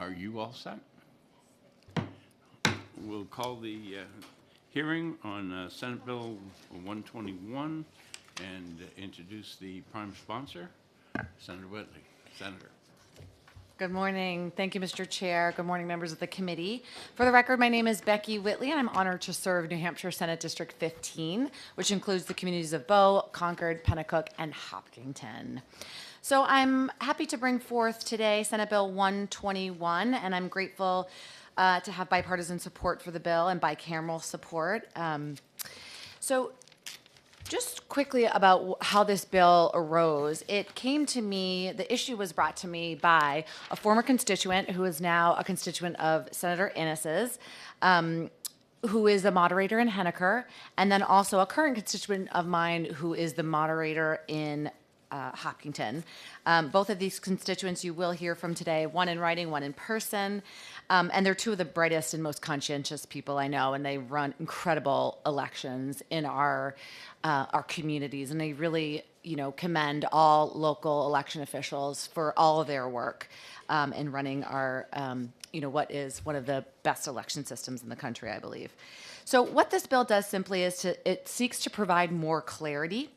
Are you all set? We'll call the hearing on Senate Bill 121 and introduce the prime sponsor, Senator Whitley. Senator. Good morning. Thank you, Mr. Chair. Good morning, members of the committee. For the record, my name is Becky Whitley, and I'm honored to serve New Hampshire Senate District 15, which includes the communities of Bow, Concord, Pennacook, and Hopkinton. So I'm happy to bring forth today Senate Bill 121, and I'm grateful to have bipartisan support for the bill and bicameral support. Just quickly about how this bill arose. It came to me, the issue was brought to me by a former constituent who is now a constituent of Senator Innes's, who is a moderator in Henniker, and then also a current constituent of mine who is the moderator in Hopkinton. Both of these constituents you will hear from today, one in writing, one in person. And they're two of the brightest and most conscientious people I know, and they run incredible elections in our communities. And I really, commend all local election officials for all of their work in running our, what is one of the best election systems in the country, I believe. So what this bill does simply is it seeks to provide more clarity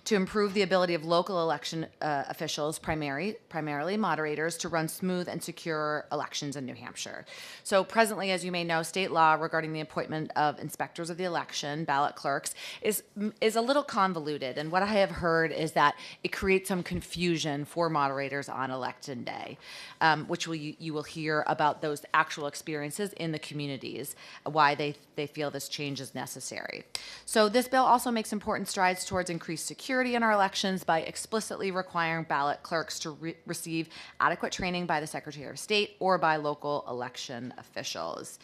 to improve the ability of local election officials, primarily moderators, to run smooth and secure elections in New Hampshire. So presently, as you may know, state law regarding the appointment of inspectors of the election, ballot clerks, is a little convoluted. And what I have heard is that it creates some confusion for moderators on election day, which you will hear about those actual experiences in the communities, why they feel this change is necessary. So this bill also makes important strides towards increased security in our elections by explicitly requiring ballot clerks to receive adequate training by the Secretary of State or by local election officials.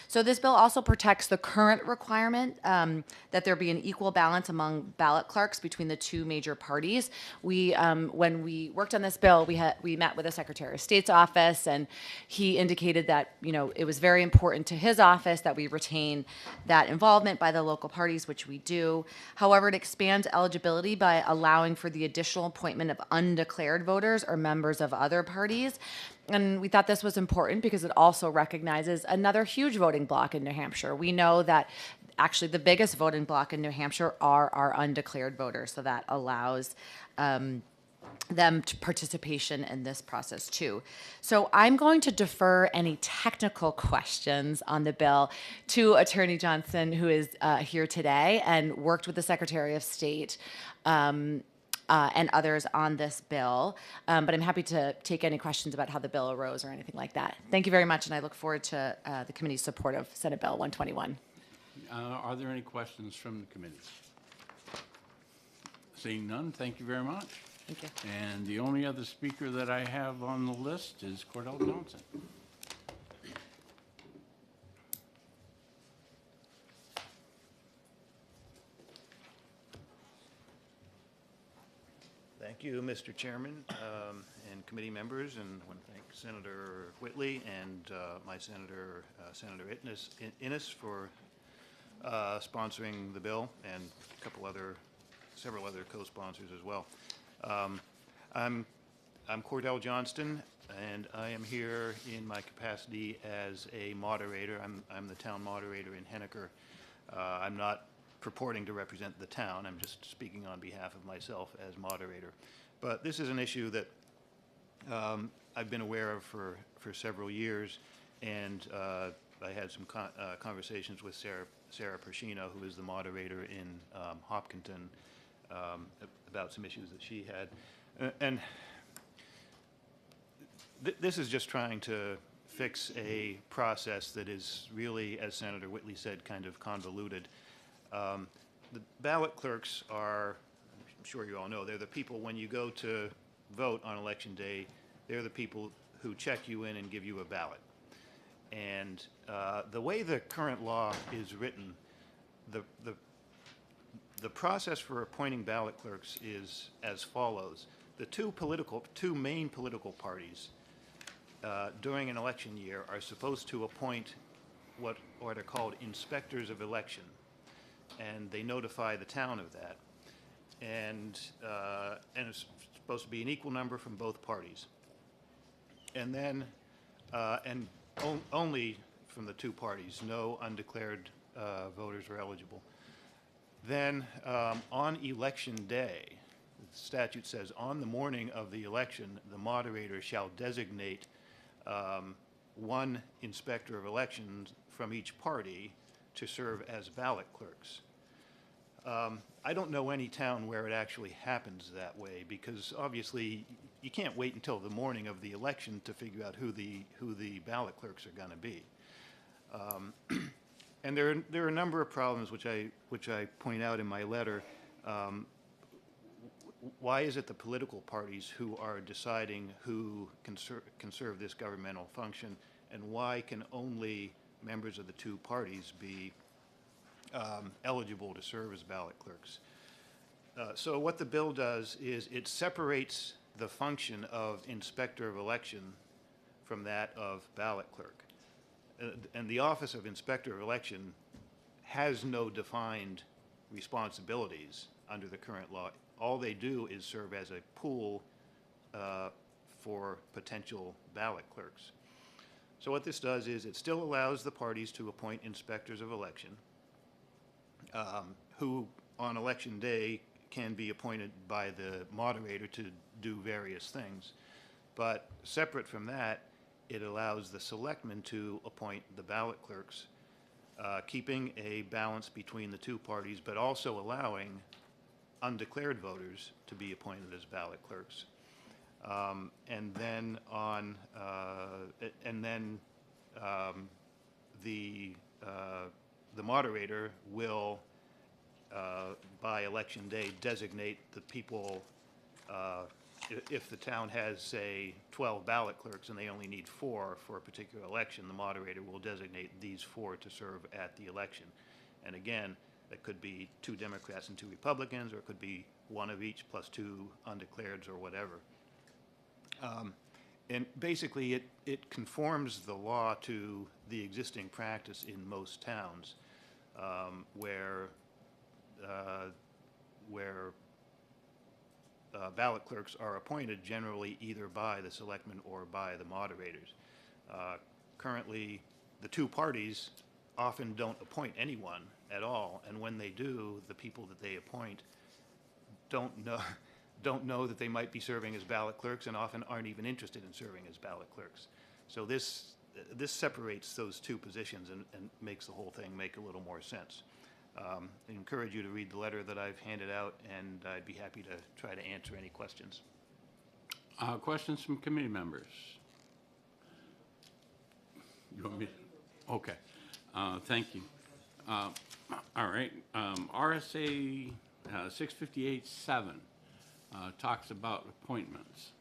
So this bill also protects the current requirement that there be an equal balance among ballot clerks between the two major parties. When we worked on this bill, we met with the Secretary of State's office, and he indicated that it was very important to his office that we retain that involvement by the local parties, which we do. However, it expands eligibility by allowing for the additional appointment of undeclared voters or members of other parties. And we thought this was important because it also recognizes another huge voting bloc in New Hampshire. We know that actually the biggest voting bloc in New Hampshire are our undeclared voters, so that allows them to participation in this process too. So I'm going to defer any technical questions on the bill to Attorney Johnson, who is here today and worked with the Secretary of State and others on this bill. But I'm happy to take any questions about how the bill arose or anything like that. Thank you very much, and I look forward to the committee's support of Senate Bill 121. Are there any questions from the committee? Seeing none, thank you very much. Thank you. And the only other speaker that I have on the list is Cordell Johnson. Thank you, Mr. Chairman, and committee members, and I want to thank Senator Whitley and my Senator Innes for sponsoring the bill, and several other co-sponsors as well. I'm Cordell Johnston, and I am here in my capacity as a moderator. I'm the town moderator in Henniker. I'm not purporting to represent the town. I'm just speaking on behalf of myself as moderator. But this is an issue that I've been aware of for several years, and I had some conversations with Sarah Pershino, who is the moderator in Hopkinton, about some issues that she had. And this is just trying to fix a process that is really, as Senator Whitley said, kind of convoluted. The ballot clerks are, I'm sure you all know, they're the people when you go to vote on election day, they're the people who check you in and give you a ballot. And the way the current law is written, the process for appointing ballot clerks is as follows. The two main political parties during an election year are supposed to appoint what are called inspectors of election, and they notify the town of that. And it's supposed to be an equal number from both parties. And then and only from the two parties. No undeclared voters are eligible. Then, on election day, the statute says, on the morning of the election, the moderator shall designate one inspector of elections from each party to serve as ballot clerks. I don't know any town where it actually happens that way, because obviously you can't wait until the morning of the election to figure out who the ballot clerks are going to be. And there are a number of problems which I point out in my letter. Why is it the political parties who are deciding who can serve this governmental function, and why can only members of the two parties be eligible to serve as ballot clerks? So what the bill does is it separates the function of inspector of election from that of ballot clerk. And the office of inspector of election has no defined responsibilities under the current law. All they do is serve as a pool for potential ballot clerks. So what this does is it still allows the parties to appoint inspectors of election, who on election day can be appointed by the moderator to do various things. But separate from that, it allows the selectmen to appoint the ballot clerks, keeping a balance between the two parties, but also allowing undeclared voters to be appointed as ballot clerks. And then the moderator will, by election day, designate the people. If the town has, say, 12 ballot clerks and they only need 4 for a particular election, the moderator will designate these 4 to serve at the election. And again, it could be 2 Democrats and 2 Republicans, or it could be 1 of each plus 2 undeclareds or whatever. And basically, it conforms the law to the existing practice in most towns, where ballot clerks are appointed generally either by the selectmen or by the moderators. Currently, the two parties often don't appoint anyone at all, and when they do, the people that they appoint don't know that they might be serving as ballot clerks, and often aren't even interested in serving as ballot clerks. So this separates those two positions and makes the whole thing make a little more sense. I encourage you to read the letter that I've handed out, and I'd be happy to try to answer any questions. Questions from committee members? You want me? Okay. Thank you. All right. RSA 658-7 talks about appointments.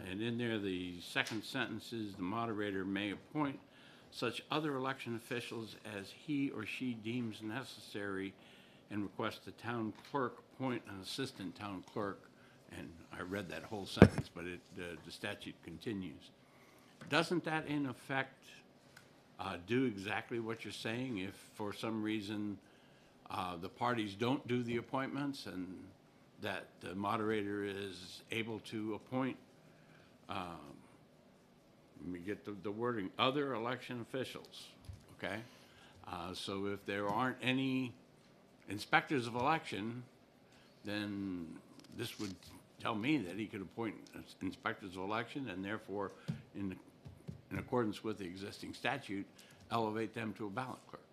And in there, the second sentence is the moderator may appoint such other election officials as he or she deems necessary, and request the town clerk appoint an assistant town clerk. And I read that whole sentence, but the statute continues. Doesn't that in effect do exactly what you're saying? If for some reason the parties don't do the appointments, and that the moderator is able to appoint, let me get the wording, other election officials, okay? So if there aren't any inspectors of election, then this would tell me that he could appoint inspectors of election, and therefore, in accordance with the existing statute, elevate them to a ballot clerk.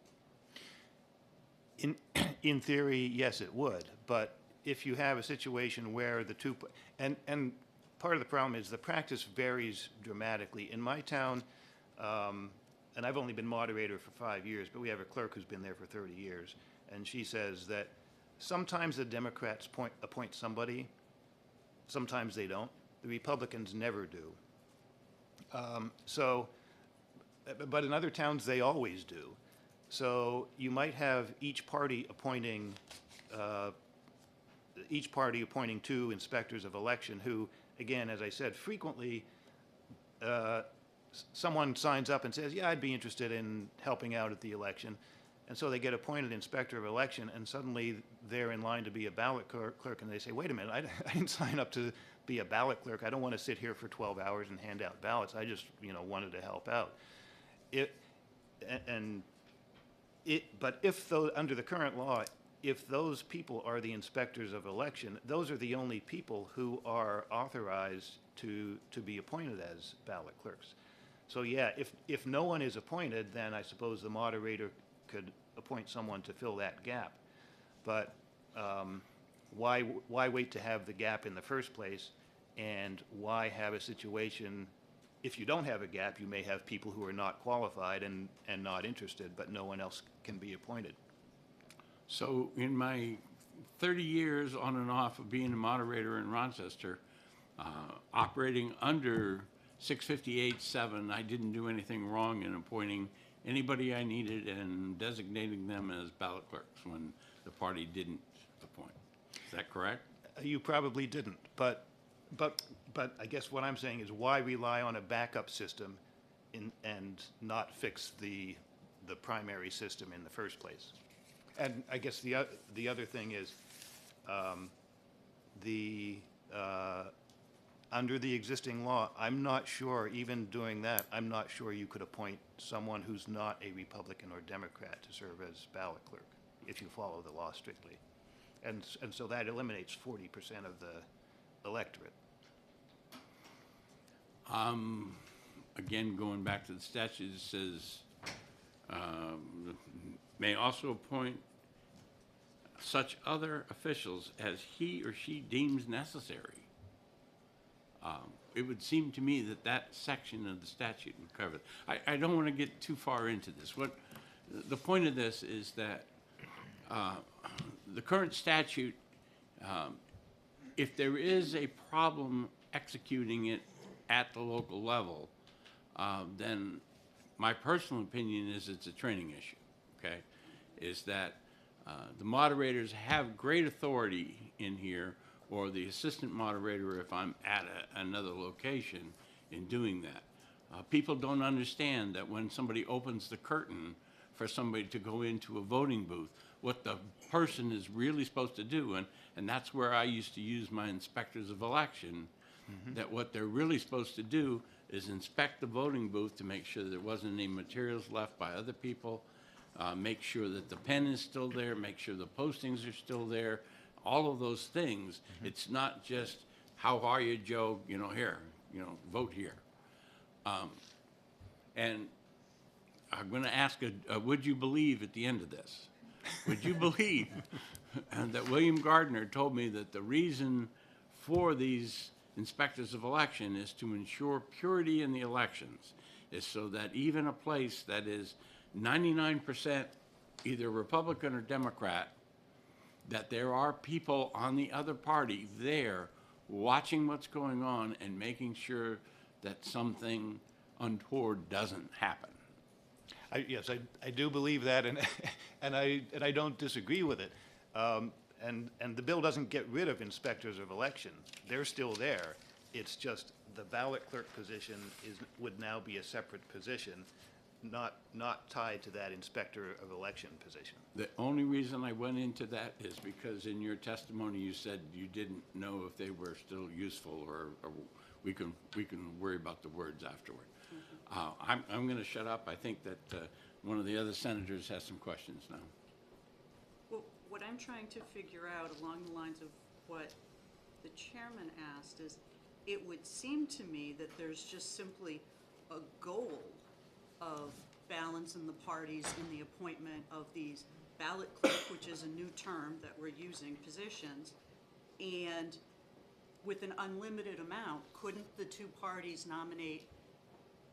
In theory, yes, it would. But if you have a situation where the two, and part of the problem is the practice varies dramatically. In my town, and I've only been moderator for 5 years, but we have a clerk who's been there for 30 years, and she says that sometimes the Democrats appoint somebody, sometimes they don't. The Republicans never do. But in other towns, they always do. So you might have each party appointing 2 inspectors of election who, again, as I said, frequently someone signs up and says, yeah, I'd be interested in helping out at the election. And so they get appointed inspector of election, and suddenly they're in line to be a ballot clerk, and they say, wait a minute, I didn't sign up to be a ballot clerk. I don't want to sit here for 12 hours and hand out ballots. I just, wanted to help out. But if those, under the current law, if those people are the inspectors of election, those are the only people who are authorized to be appointed as ballot clerks. So yeah, if no one is appointed, then I suppose the moderator could appoint someone to fill that gap. But why wait to have the gap in the first place? And why have a situation, if you don't have a gap, you may have people who are not qualified and not interested, but no one else can be appointed. So in my 30 years on and off of being a moderator in Rochester, operating under 658-7, I didn't do anything wrong in appointing anybody I needed and designating them as ballot clerks when the party didn't appoint. Is that correct? You probably didn't, but I guess what I'm saying is why rely on a backup system and not fix the primary system in the first place? And I guess the other thing is under the existing law, I'm not sure, even doing that, I'm not sure you could appoint someone who's not a Republican or Democrat to serve as ballot clerk if you follow the law strictly. And so that eliminates 40% of the electorate. Again, going back to the statute, it says, may also appoint such other officials as he or she deems necessary. It would seem to me that that section of the statute would cover it. I don't want to get too far into this. The point of this is that the current statute, if there is a problem executing it at the local level, then my personal opinion is it's a training issue, okay? Is that the moderators have great authority in here, or the assistant moderator if I'm at another location in doing that. People don't understand that when somebody opens the curtain for somebody to go into a voting booth, what the person is really supposed to do, and that's where I used to use my inspectors of election, that what they're really supposed to do is inspect the voting booth to make sure there wasn't any materials left by other people, make sure that the pen is still there, make sure the postings are still there, all of those things. It's not just, how are you, Joe, here, vote here. And I'm going to ask would you believe at the end of this? Would you believe that William Gardner told me that the reason for these inspectors of election is to ensure purity in the elections, is so that even a place that is 99% either Republican or Democrat, that there are people on the other party there watching what's going on and making sure that something untoward doesn't happen. Yes, I do believe that, and I don't disagree with it. And the bill doesn't get rid of inspectors of election. They're still there. It's just the ballot clerk position would now be a separate position, not tied to that inspector of election position. The only reason I went into that is because in your testimony you said you didn't know if they were still useful, or we can worry about the words afterward. I'm going to shut up. I think that one of the other senators has some questions now. Well, what I'm trying to figure out along the lines of what the chairman asked is, it would seem to me that there's just simply a goal of balancing the parties in the appointment of these ballot clerk, which is a new term that we're using, positions, and with an unlimited amount, couldn't the two parties nominate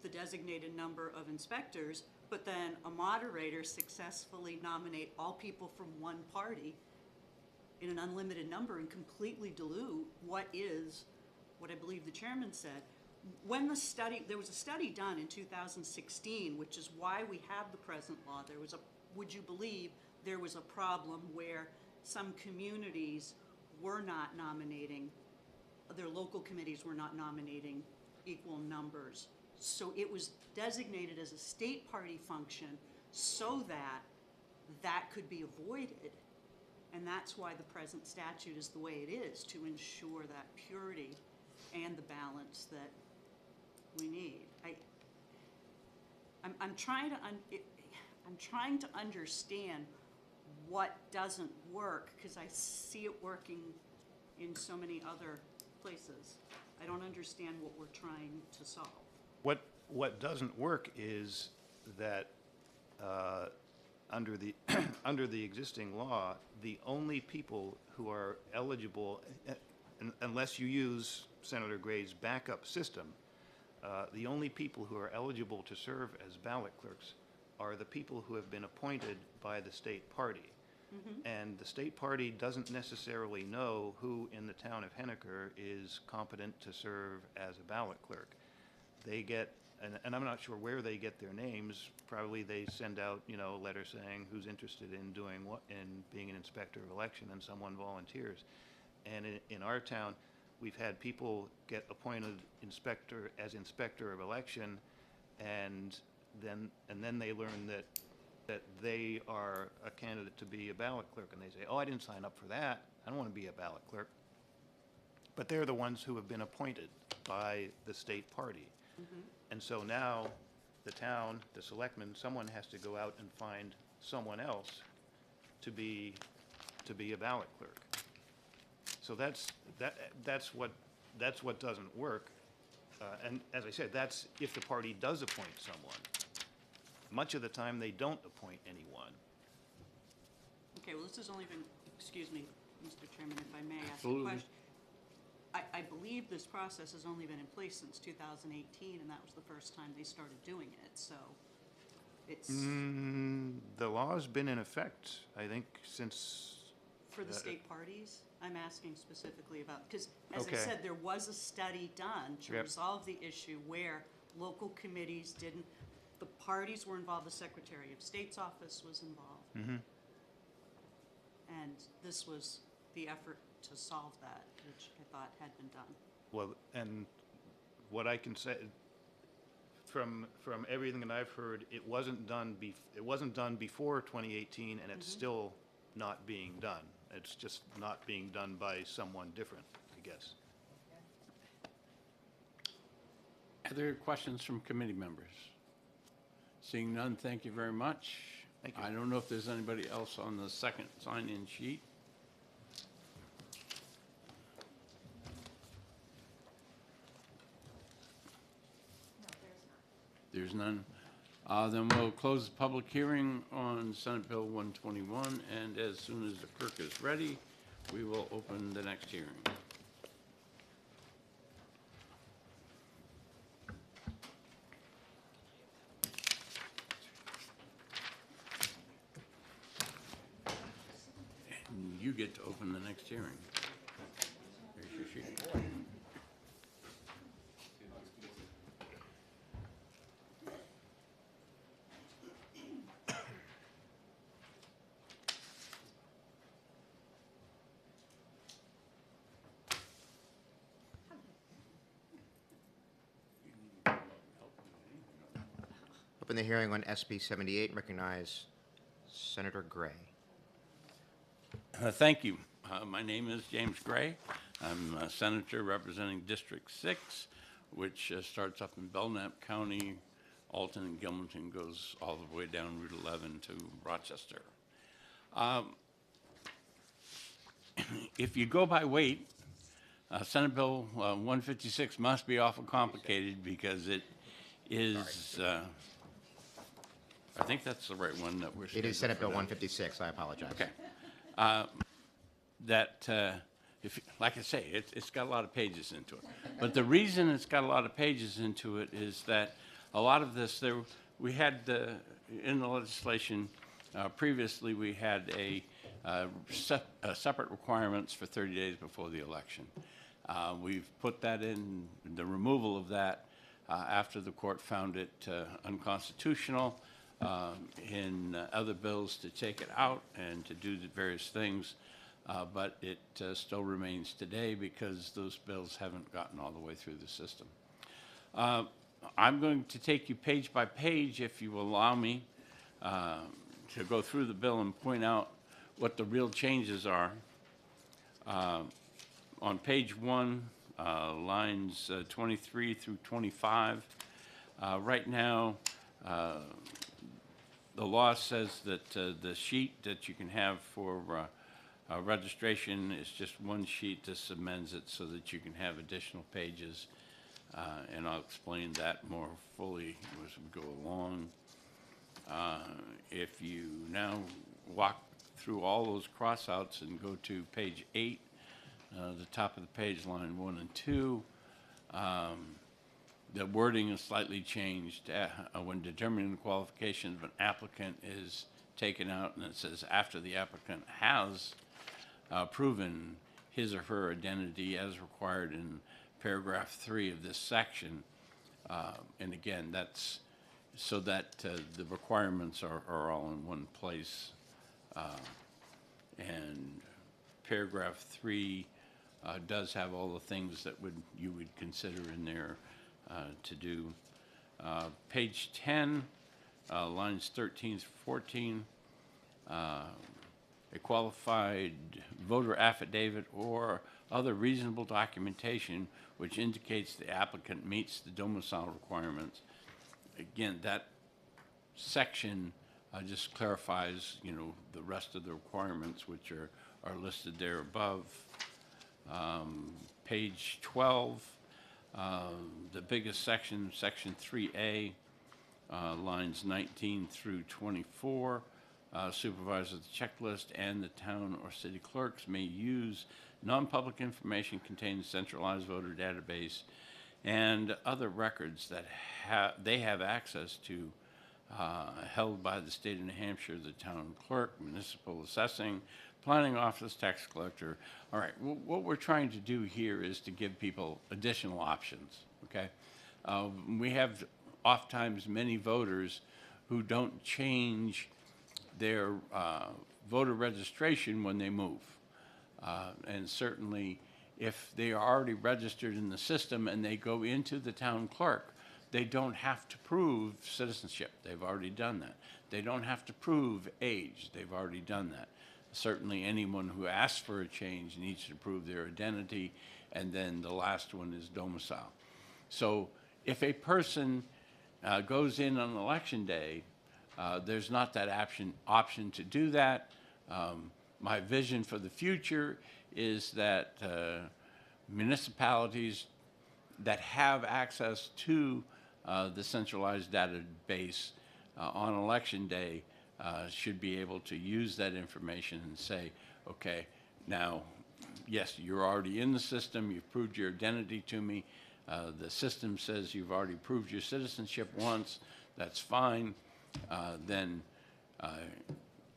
the designated number of inspectors, but then a moderator successfully nominate all people from one party in an unlimited number and completely dilute what I believe the chairman said. When there was a study done in 2016, which is why we have the present law. Would you believe there was a problem where some communities were not nominating, their local committees were not nominating equal numbers. So it was designated as a state party function so that that could be avoided. And that's why the present statute is the way it is, to ensure that purity and the balance that we need. I'm trying to understand what doesn't work, because I see it working in so many other places. I don't understand what we're trying to solve. What doesn't work is that under the under the existing law, the only people who are eligible, unless you use Senator Gray's backup system, the only people who are eligible to serve as ballot clerks are the people who have been appointed by the state party. And the state party doesn't necessarily know who in the town of Henniker is competent to serve as a ballot clerk. They get, and I'm not sure where they get their names. Probably they send out, a letter saying who's interested in doing what, in being an inspector of election, and someone volunteers. And in our town, we've had people get appointed inspector of election, and then they learn that they are a candidate to be a ballot clerk, and they say, oh, I didn't sign up for that. I don't want to be a ballot clerk. But they're the ones who have been appointed by the state party. And so now the town, the selectmen, someone has to go out and find someone else to be a ballot clerk. So that's what doesn't work. And as I said, that's if the party does appoint someone. Much of the time, they don't appoint anyone. Okay, well, this has only been, excuse me, Mr. Chairman, if I may ask a Absolutely. question. I believe this process has only been in place since 2018, and that was the first time they started doing it, so it's, The law's been in effect, I think, since, for the state parties, I'm asking specifically about, because as I Okay. said, there was a study done to Yep. resolve the issue where local committees didn't, the parties were involved, the Secretary of State's office was involved. And this was the effort to solve that, which I thought had been done. well, and what I can say, from everything that I've heard, it wasn't done before 2018, and it's still not being done. It's just not being done by someone different, I guess. Other questions from committee members? Seeing none, thank you very much. Thank you. I don't know if there's anybody else on the second sign-in sheet. There's none. Then we'll close the public hearing on Senate Bill 121, and as soon as the clerk is ready, we will open the next hearing. And you get to open the next hearing. Here's your sheet. Open the hearing on SB 78 and recognize Senator Gray. Thank you. My name is James Gray. I'm a senator representing District 6, which starts up in Belknap County, Alton and Gilmanton, goes all the way down Route 11 to Rochester. If you go by weight, Senate Bill 156 must be awful complicated because it is, I think that's the right one that we're It scheduled is Senate for Bill now. 156, I apologize. Okay. If, like I say, it's got a lot of pages into it. But the reason it's got a lot of pages into it is that a lot of this, we had, in the legislation, previously, we had separate requirements for 30 days before the election. We've put that in, the removal of that, after the court found it unconstitutional in other bills to take it out and to do the various things. But it still remains today because those bills haven't gotten all the way through the system. I'm going to take you page by page, if you will allow me, to go through the bill and point out what the real changes are. On page 1, lines 23 through 25, right now, the law says that the sheet that you can have for registration is just one sheet. This amends it so that you can have additional pages, and I'll explain that more fully as we go along. If you now walk through all those crossouts and go to page 8, the top of the page, line 1 and 2, the wording is slightly changed. When determining the qualifications of an applicant is taken out, and it says after the applicant has proven his or her identity as required in paragraph 3 of this section. And again, that's so that the requirements are all in one place. And paragraph 3 does have all the things that you would consider in there to do. Page 10, lines 13 through 14, a qualified voter affidavit or other reasonable documentation which indicates the applicant meets the domicile requirements. Again, that section just clarifies, the rest of the requirements which are listed there above. Page 12, the biggest section, section 3A, lines 19 through 24. Supervisors of the checklist and the town or city clerks may use non-public information contained in centralized voter database and other records that they have access to, held by the state of New Hampshire, the town clerk, municipal assessing, planning office, tax collector. All right, what we're trying to do here is to give people additional options, okay? We have oftentimes many voters who don't change their voter registration when they move. And certainly, if they are already registered in the system and they go into the town clerk, they don't have to prove citizenship. They've already done that. They don't have to prove age. They've already done that. Certainly, anyone who asks for a change needs to prove their identity, and then the last one is domicile. So if a person goes in on election day, there's not that option to do that. My vision for the future is that municipalities that have access to the centralized database on election day should be able to use that information and say, okay, now, yes, you're already in the system, you've proved your identity to me, the system says you've already proved your citizenship once, that's fine. Then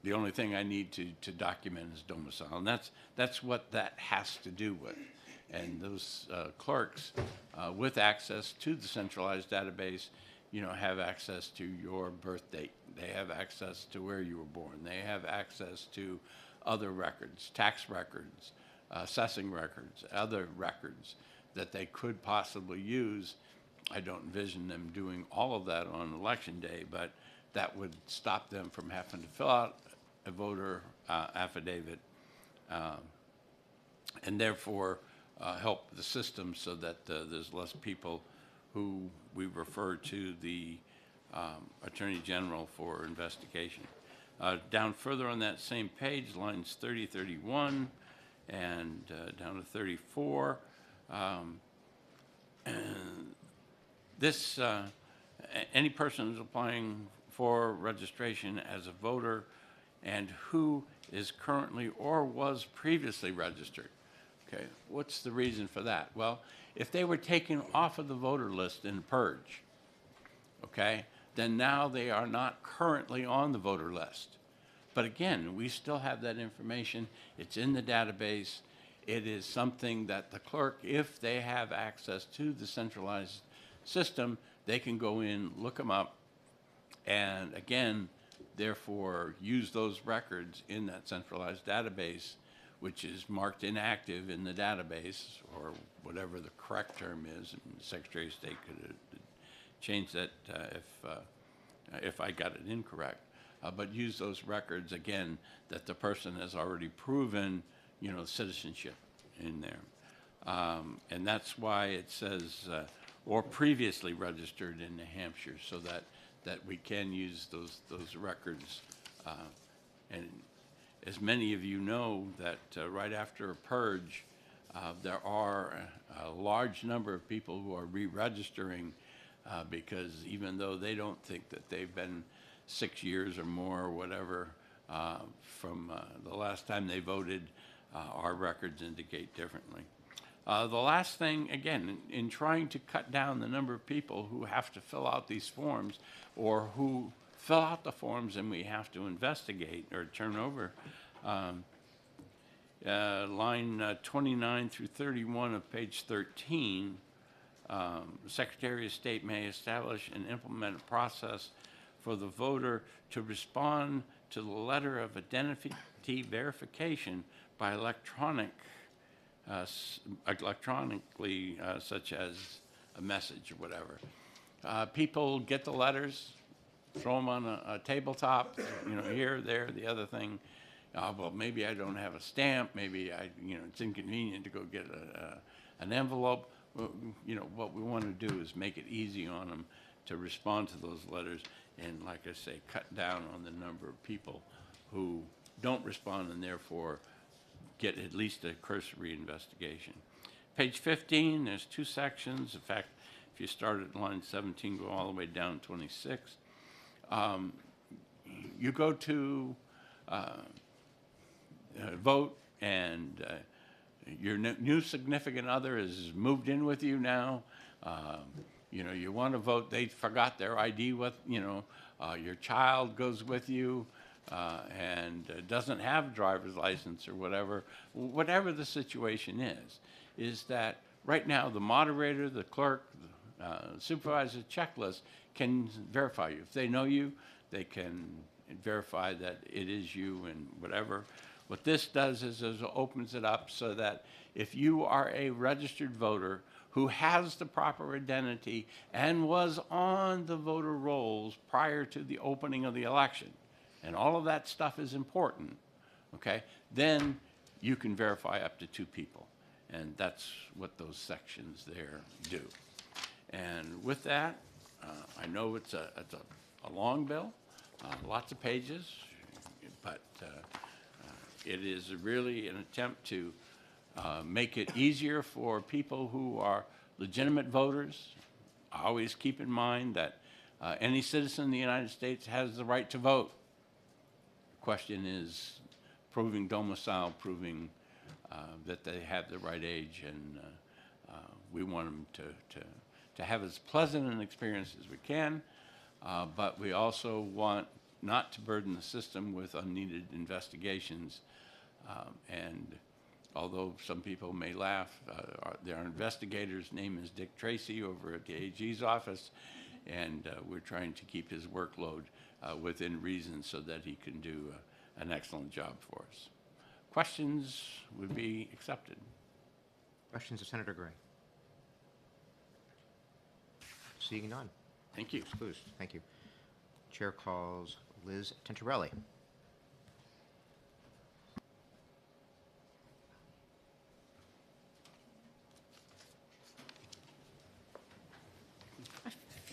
the only thing I need to document is domicile. And that's what that has to do with. And those clerks with access to the centralized database, have access to your birth date. They have access to where you were born. They have access to other records, tax records, assessing records, other records that they could possibly use. I don't envision them doing all of that on election day, but that would stop them from having to fill out a voter affidavit and therefore help the system so that there's less people who we refer to the Attorney General for investigation. Down further on that same page, lines 30, 31, and down to 34, any person who's applying for registration as a voter and who is currently or was previously registered. Okay, what's the reason for that? Well, if they were taken off of the voter list in purge, okay, then now they are not currently on the voter list. But again, we still have that information. It's in the database. It is something that the clerk, if they have access to the centralized system, they can go in, look them up, and again, therefore, use those records in that centralized database, which is marked inactive in the database, or whatever the correct term is. And the Secretary of State could change that if I got it incorrect. but use those records, again, that the person has already proven, citizenship in there. And that's why it says, or previously registered in New Hampshire, so that we can use those records. And as many of you know, that right after a purge, there are a large number of people who are re-registering because even though they don't think that they've been 6 years or more or whatever from the last time they voted, our records indicate differently. The last thing, again, in trying to cut down the number of people who have to fill out these forms or who fill out the forms and we have to investigate or turn over, line 29 through 31 of page 13, the Secretary of State may establish and implement a process for the voter to respond to the letter of identity verification by electronically, such as a message or whatever. People get the letters, throw them on a tabletop, here, there, the other thing. Well, maybe I don't have a stamp. Maybe it's inconvenient to go get an envelope. Well, what we want to do is make it easy on them to respond to those letters, and like I say, cut down on the number of people who don't respond and therefore get at least a cursory investigation. Page 15, there's 2 sections. In fact, if you start at line 17, go all the way down 26. You go to vote, and your new significant other is moved in with you now. You want to vote. They forgot their ID with, your child goes with you and doesn't have a driver's license or whatever. Whatever the situation is that right now the moderator, the clerk, the supervisor checklist can verify you. If they know you, they can verify that it is you and whatever. What this does is it opens it up so that if you are a registered voter who has the proper identity and was on the voter rolls prior to the opening of the election, and all of that stuff is important, okay, then you can verify up to 2 people. And that's what those sections there do. And with that, I know it's a long bill, lots of pages, but it is really an attempt to make it easier for people who are legitimate voters. Always keep in mind that any citizen in the United States has the right to vote. The question is proving domicile, proving that they have the right age, and we want them to have as pleasant an experience as we can, but we also want not to burden the system with unneeded investigations. And although some people may laugh, our investigator's name is Dick Tracy over at the AG's office, and we're trying to keep his workload within reason so that he can do an excellent job for us. Questions would be accepted. Questions of Senator Gray? Seeing none. Thank you. Excused. Thank you. Chair calls Liz Tentarelli.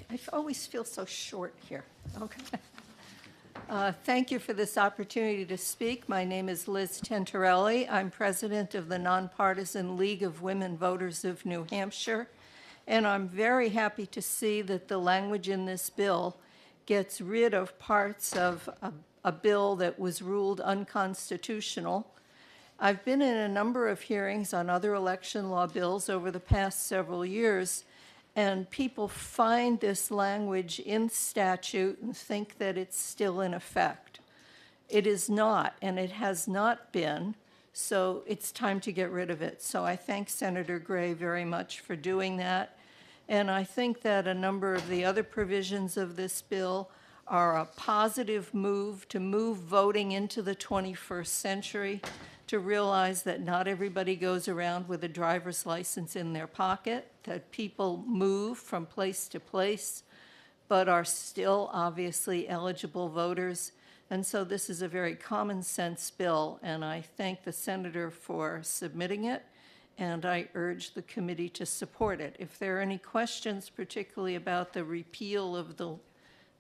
I always feel so short here. Okay. Thank you for this opportunity to speak. My name is Liz Tentarelli. I'm president of the Nonpartisan League of Women Voters of New Hampshire, and I'm very happy to see that the language in this bill gets rid of parts of a bill that was ruled unconstitutional. I've been in a number of hearings on other election law bills over the past several years, and people find this language in statute and think that it's still in effect. It is not, and it has not been, so it's time to get rid of it. So I thank Senator Gray very much for doing that. And I think that a number of the other provisions of this bill are a positive move to move voting into the 21st century, to realize that not everybody goes around with a driver's license in their pocket, that people move from place to place, but are still obviously eligible voters, And so this is a very common sense bill, and I thank the senator for submitting it, and I urge the committee to support it. If there are any questions, particularly about the repeal of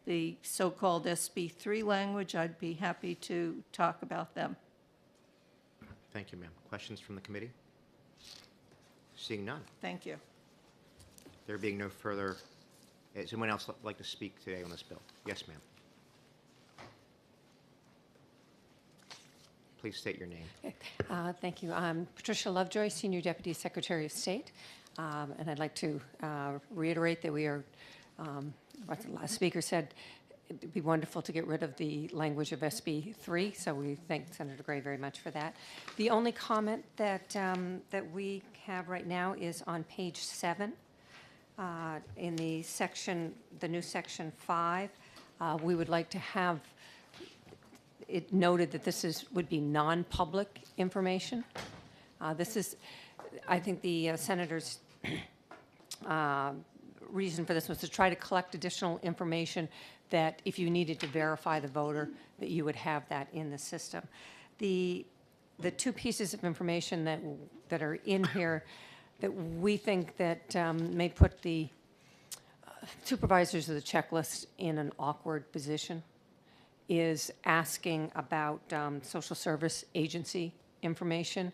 the so-called SB3 language, I'd be happy to talk about them. Thank you, ma'am. Questions from the committee? Seeing none. Thank you. There being no further, does anyone else like to speak today on this bill? Yes, ma'am. Please state your name. Thank you. I'm Patricia Lovejoy, Senior Deputy Secretary of State, and I'd like to reiterate that we are, what the last speaker said, it'd be wonderful to get rid of the language of SB 3, so we thank Senator Gray very much for that. The only comment that, that we have right now is on page 7, in the section, the new section 5. We would like to have it noted that this would be non-public information. This is, I think the senator's reason for this was to try to collect additional information that if you needed to verify the voter, that you would have that in the system. The two pieces of information that are in here that we think that may put the supervisors of the checklist in an awkward position is asking about social service agency information.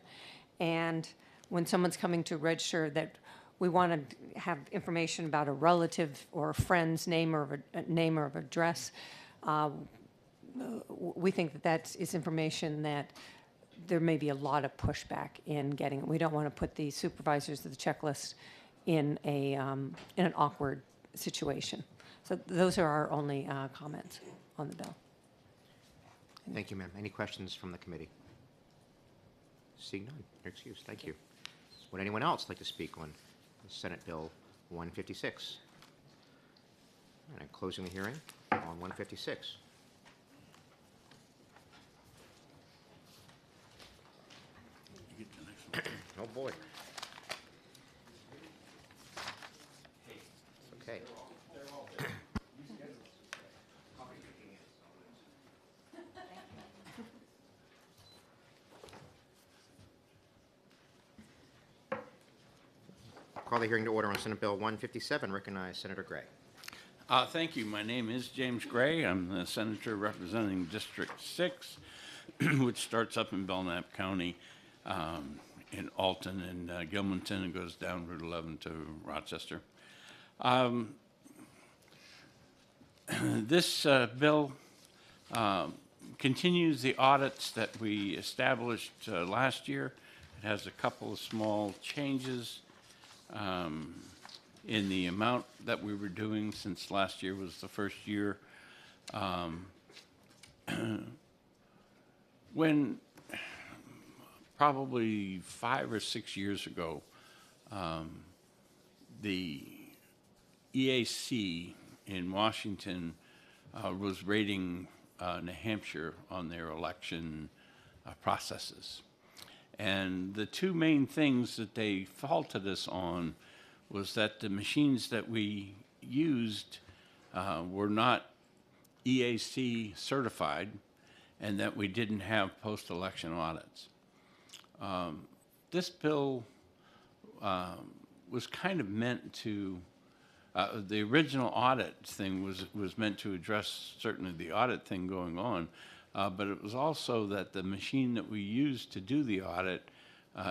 And when someone's coming to register, that we want to have information about a relative or a friend's name or a name or of address. We think that that is information that there may be a lot of pushback in getting it. We don't want to put the supervisors of the checklist in an awkward situation. So those are our only comments on the bill. Thank you, ma'am. Any questions from the committee? Seeing none, you're excused. Thank you. Would anyone else like to speak on Senate Bill 156? And I'm closing the hearing on 156. You get the next one. Oh, boy. Okay. Call the hearing to order on Senate Bill 157. Recognize Senator Gray. Thank you. My name is James Gray. I'm the senator representing District 6, which starts up in Belknap County, in Alton and Gilmanton, and goes down Route 11 to Rochester. This bill continues the audits that we established last year. It has a couple of small changes in the amount that we were doing, since last year was the first year. When probably 5 or 6 years ago, the EAC in Washington was rating New Hampshire on their election processes. And the two main things that they faulted us on was that the machines that we used were not EAC certified, and that we didn't have post-election audits. This bill was kind of meant to, the original audit thing was meant to address certainly the audit thing going on, but it was also that the machine that we used to do the audit,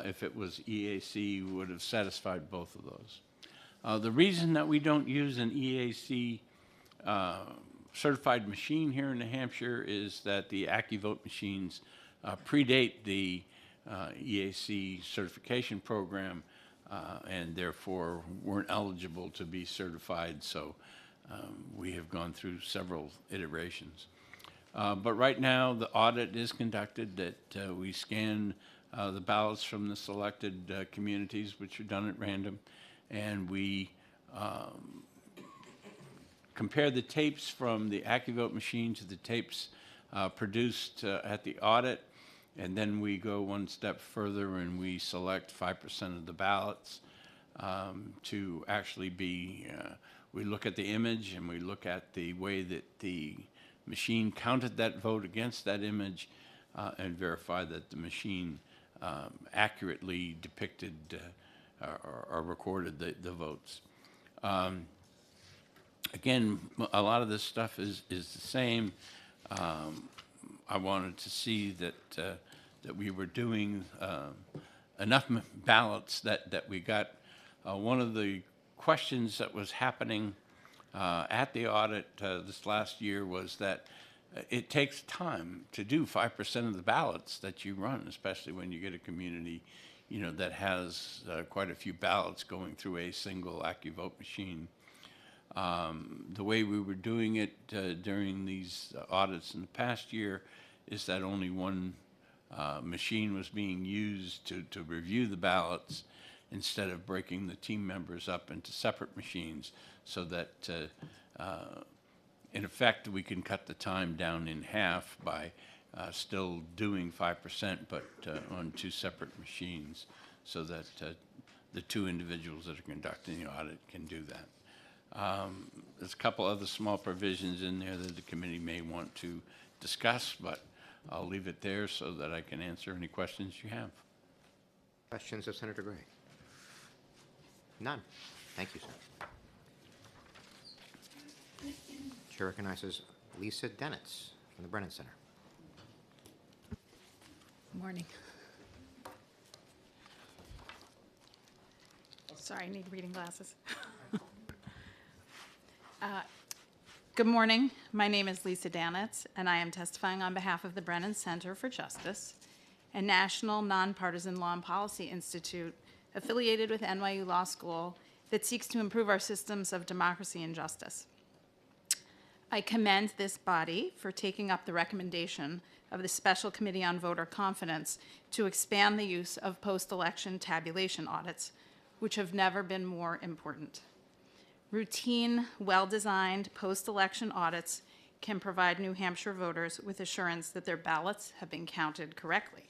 if it was EAC, would have satisfied both of those. The reason that we don't use an EAC certified machine here in New Hampshire is that the AccuVote machines predate the EAC certification program, and therefore weren't eligible to be certified, so we have gone through several iterations. But right now, the audit is conducted, that we scan the ballots from the selected communities, which are done at random, and we compare the tapes from the AccuVote machine to the tapes produced at the audit, and then we go one step further and we select 5% of the ballots to actually be, we look at the image and we look at the way that the machine counted that vote against that image and verify that the machine accurately depicted or recorded the votes. Again, a lot of this stuff is the same. I wanted to see that we were doing enough ballots that we got. One of the questions that was happening at the audit this last year was that it takes time to do 5% of the ballots that you run, especially when you get a community, that has quite a few ballots going through a single AccuVote machine. The way we were doing it during these audits in the past year is that only one machine was being used to review the ballots instead of breaking the team members up into separate machines so that in effect we can cut the time down in half by still doing 5% but on two separate machines so that the two individuals that are conducting the audit can do that. There's a couple other small provisions in there that the committee may want to discuss, but I'll leave it there so that I can answer any questions you have. Questions of Senator Gray? None. Thank you, sir. Chair recognizes Lisa Denitz from the Brennan Center. Morning. Sorry, I need reading glasses. Good morning. My name is Lisa Danitz, and I am testifying on behalf of the Brennan Center for Justice, a national nonpartisan law and policy institute affiliated with NYU Law School that seeks to improve our systems of democracy and justice. I commend this body for taking up the recommendation of the Special Committee on Voter Confidence to expand the use of post-election tabulation audits, which have never been more important. Routine, well-designed post-election audits can provide New Hampshire voters with assurance that their ballots have been counted correctly.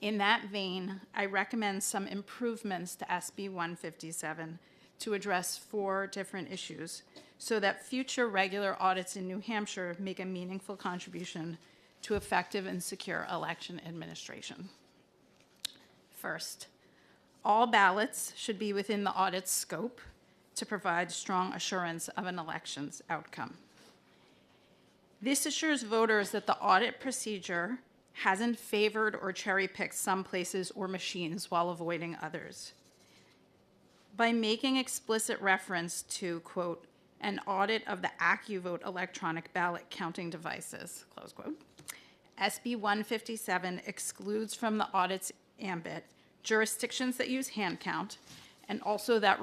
In that vein, I recommend some improvements to SB 157 to address 4 different issues so that future regular audits in New Hampshire make a meaningful contribution to effective and secure election administration. First, all ballots should be within the audit's scope to provide strong assurance of an election's outcome. This assures voters that the audit procedure hasn't favored or cherry-picked some places or machines while avoiding others. By making explicit reference to, quote, an audit of the AccuVote electronic ballot counting devices, close quote, SB 157 excludes from the audit's ambit jurisdictions that use hand count and also that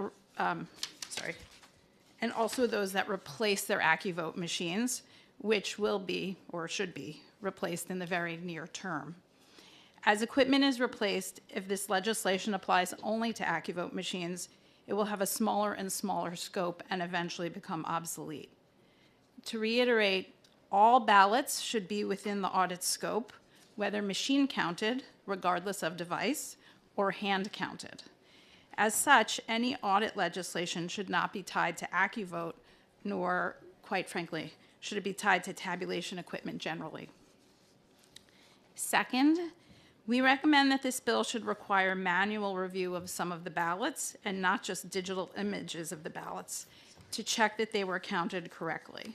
and also those that replace their AccuVote machines, which will be or should be replaced in the very near term. As equipment is replaced, if this legislation applies only to AccuVote machines, it will have a smaller and smaller scope and eventually become obsolete. To reiterate, all ballots should be within the audit scope, whether machine counted, regardless of device, or hand counted. As such, any audit legislation should not be tied to AccuVote, nor, quite frankly, should it be tied to tabulation equipment generally. Second, we recommend that this bill should require manual review of some of the ballots and not just digital images of the ballots to check that they were counted correctly.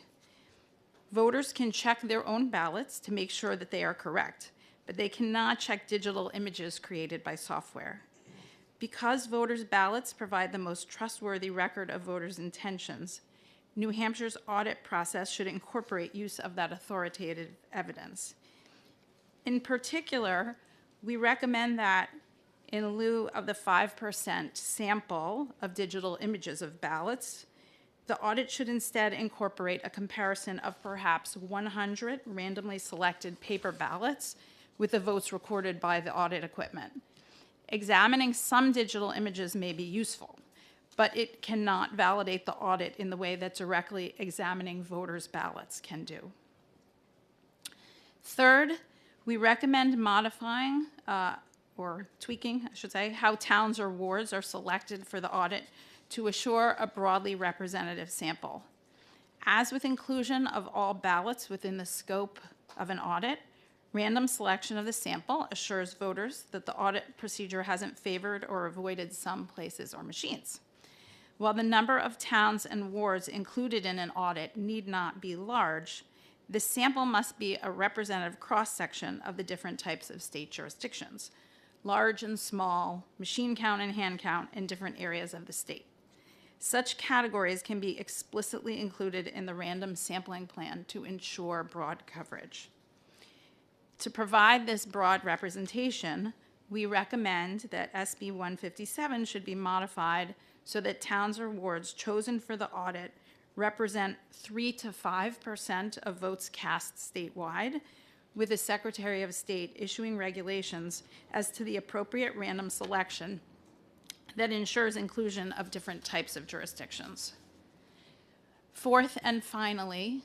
Voters can check their own ballots to make sure that they are correct, but they cannot check digital images created by software. Because voters' ballots provide the most trustworthy record of voters' intentions, New Hampshire's audit process should incorporate use of that authoritative evidence. In particular, we recommend that in lieu of the 5% sample of digital images of ballots, the audit should instead incorporate a comparison of perhaps 100 randomly selected paper ballots with the votes recorded by the audit equipment. Examining some digital images may be useful, but it cannot validate the audit in the way that directly examining voters' ballots can do. Third, we recommend modifying or tweaking, I should say, how towns or wards are selected for the audit to assure a broadly representative sample. As with inclusion of all ballots within the scope of an audit, random selection of the sample assures voters that the audit procedure hasn't favored or avoided some places or machines. While the number of towns and wards included in an audit need not be large, the sample must be a representative cross-section of the different types of state jurisdictions, large and small, machine count and hand count in different areas of the state. Such categories can be explicitly included in the random sampling plan to ensure broad coverage. To provide this broad representation, we recommend that SB 157 should be modified so that towns or wards chosen for the audit represent 3 to 5% of votes cast statewide, with the Secretary of State issuing regulations as to the appropriate random selection that ensures inclusion of different types of jurisdictions. Fourth and finally,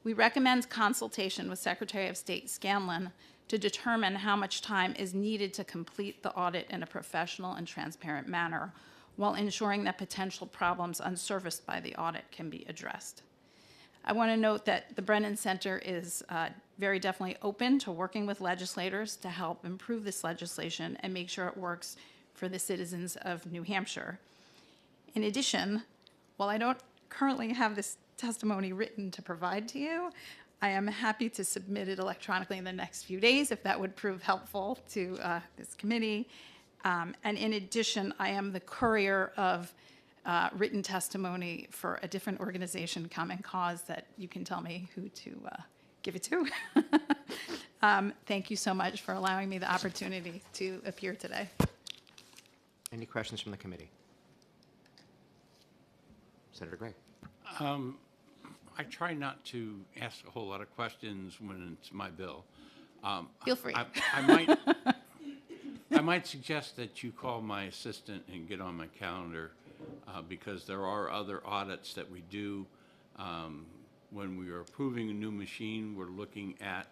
we recommend consultation with Secretary of State Scanlon to determine how much time is needed to complete the audit in a professional and transparent manner, while ensuring that potential problems unsurfaced by the audit can be addressed. I want to note that the Brennan Center is very definitely open to working with legislators to help improve this legislation and make sure it works for the citizens of New Hampshire. In addition, while I don't currently have this testimony written to provide to you, I am happy to submit it electronically in the next few days if that would prove helpful to this committee. And in addition, I am the courier of written testimony for a different organization, Common Cause, that you can tell me who to give it to. Thank you so much for allowing me the opportunity to appear today. Any questions from the committee? Senator Gray. I try not to ask a whole lot of questions when it's my bill. Feel free. I might suggest that you call my assistant and get on my calendar because there are other audits that we do. When we are approving a new machine, we're looking at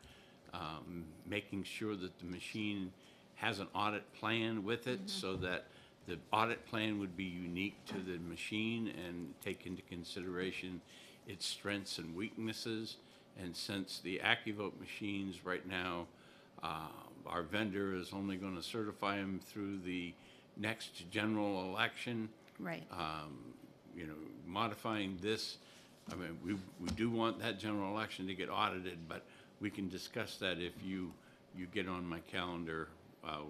making sure that the machine has an audit plan with it so that the audit plan would be unique to the machine and take into consideration its strengths and weaknesses. And since the AccuVote machines right now, our vendor is only going to certify them through the next general election. Right. You know, modifying this, I mean, we do want that general election to get audited, but we can discuss that if you get on my calendar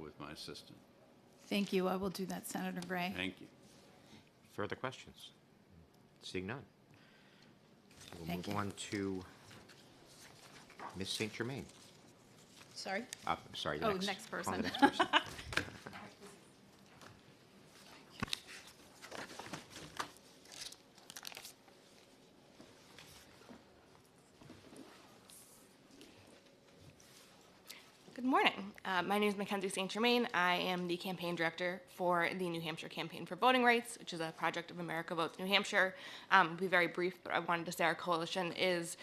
with my assistant. Thank you. I will do that, Senator Gray. Thank you. Further questions? Seeing none. We'll Thank move you. on to Ms. St. Germain. Sorry? Sorry, Oh, next. next On to person. the next person. Good morning. My name is Mackenzie St. Germain. I am the campaign director for the New Hampshire Campaign for Voting Rights, which is a project of America Votes New Hampshire. I'll be very brief, but I wanted to say our coalition is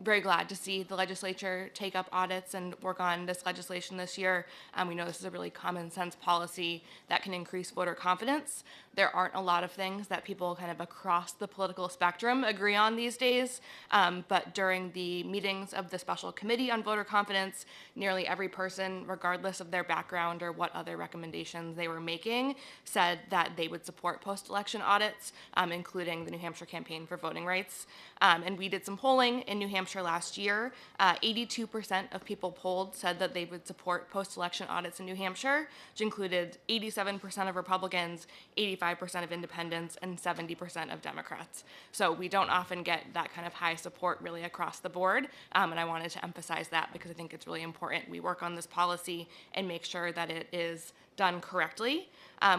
very glad to see the legislature take up audits and work on this legislation this year. We know this is a really common sense policy that can increase voter confidence. There aren't a lot of things that people kind of across the political spectrum agree on these days, but during the meetings of the Special Committee on Voter Confidence, nearly every person, regardless of their background or what other recommendations they were making, said that they would support post-election audits, including the New Hampshire Campaign for Voting Rights. And we did some polling in New Hampshire last year. 82% of people polled said that they would support post-election audits in New Hampshire, which included 87% of Republicans, 85% of independents, and 70% of Democrats. So we don't often get that kind of high support really across the board, and I wanted to emphasize that because I think it's really important we work on this policy and make sure that it is done correctly.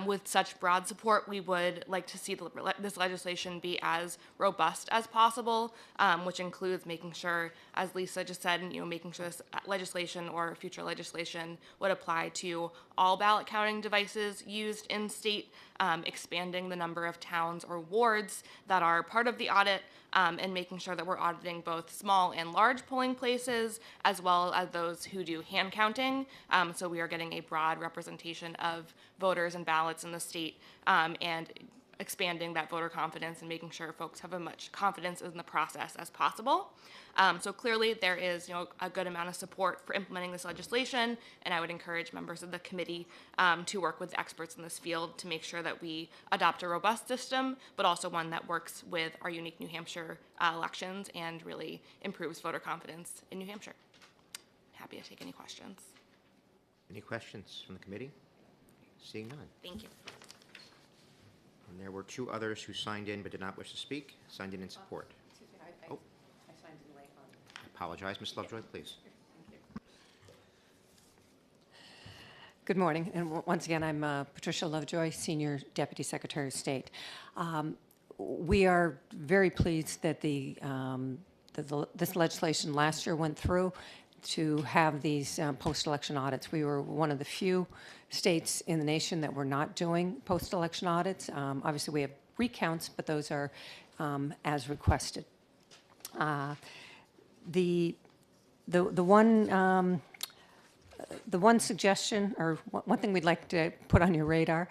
With such broad support, we would like to see this legislation be as robust as possible, which includes making sure, as Lisa just said, making sure this legislation or future legislation would apply to all ballot counting devices used in state, expanding the number of towns or wards that are part of the audit, and making sure that we're auditing both small and large polling places, as well as those who do hand counting. So we are getting a broad representation of voters and ballots in the state. And expanding that voter confidence and making sure folks have as much confidence in the process as possible. So clearly there is, a good amount of support for implementing this legislation, and I would encourage members of the committee to work with experts in this field to make sure that we adopt a robust system, but also one that works with our unique New Hampshire elections and really improves voter confidence in New Hampshire. Happy to take any questions. Any questions from the committee? Seeing none. Thank you. And there were 2 others who signed in but did not wish to speak, signed in support. Oh. I apologize. Ms. Lovejoy, please. Good morning, and once again, I'm Patricia Lovejoy, Senior Deputy Secretary of State. We are very pleased that this legislation last year went through to have these post-election audits. We were one of the few states in the nation that were not doing post-election audits. Obviously, we have recounts, but those are as requested. The one suggestion, or one thing we'd like to put on your radar,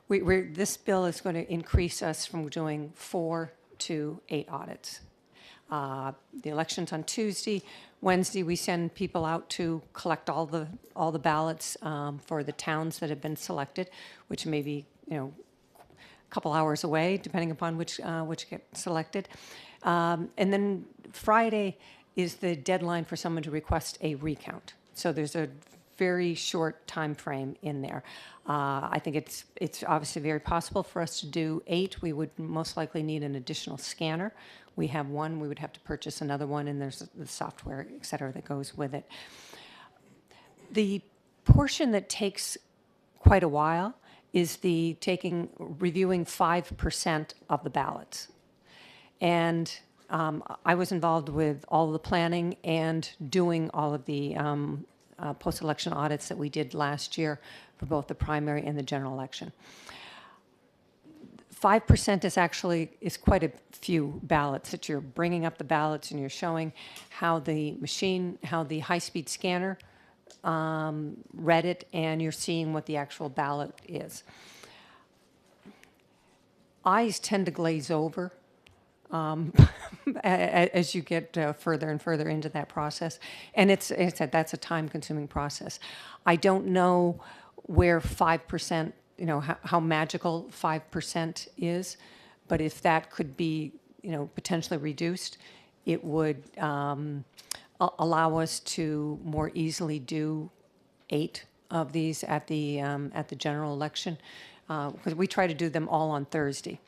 this bill is going to increase us from doing 4 to 8 audits. The election's on Tuesday. Wednesday, we send people out to collect all the ballots for the towns that have been selected, which may be a couple hours away, depending upon which get selected. And then Friday is the deadline for someone to request a recount. So there's a very short time frame in there. I think it's obviously very possible for us to do 8. We would most likely need an additional scanner. We have one. We would have to purchase another one, and there's the software, et cetera, that goes with it. The portion that takes quite a while is reviewing 5% of the ballots. And I was involved with all the planning and doing all of the post-election audits that we did last year for both the primary and the general election. 5% is quite a few ballots that you're bringing up the ballots and you're showing how the high-speed scanner read it, and you're seeing what the actual ballot is. Eyes tend to glaze over as you get further and further into that process. And that's a time-consuming process. I don't know where 5%, how magical 5% is, but if that could be, potentially reduced, it would allow us to more easily do 8 of these at the general election, because we try to do them all on Thursday,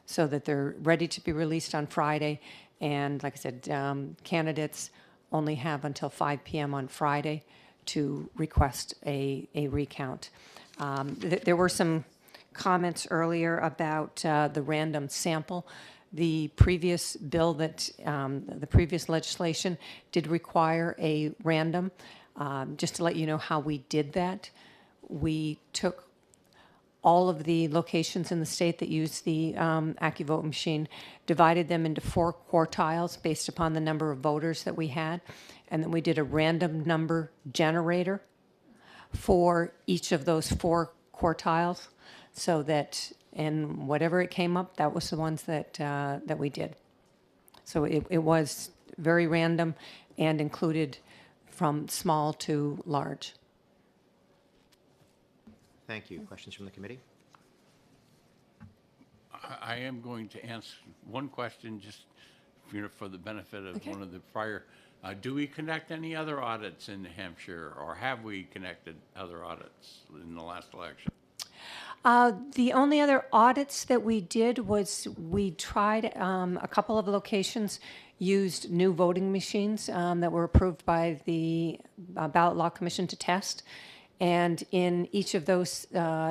so that they're ready to be released on Friday. And like I said, candidates only have until 5 p.m. on Friday to request a recount. There were some comments earlier about the random sample. The previous bill the previous legislation did require a random. Just to let you know how we did that, we took all of the locations in the state that use the AccuVote machine, divided them into 4 quartiles based upon the number of voters that we had, and then we did a random number generator for each of those 4 quartiles, so that, and whatever it came up, that was the ones that we did. So it was very random and included from small to large. Thank you. Questions from the committee? I am going to answer one question just for the benefit of one of the prior. Do we conduct any other audits in New Hampshire, or have we conducted other audits in the last election? The only other audits that we did was we tried a couple of locations used new voting machines that were approved by the Ballot Law Commission to test. And in each of those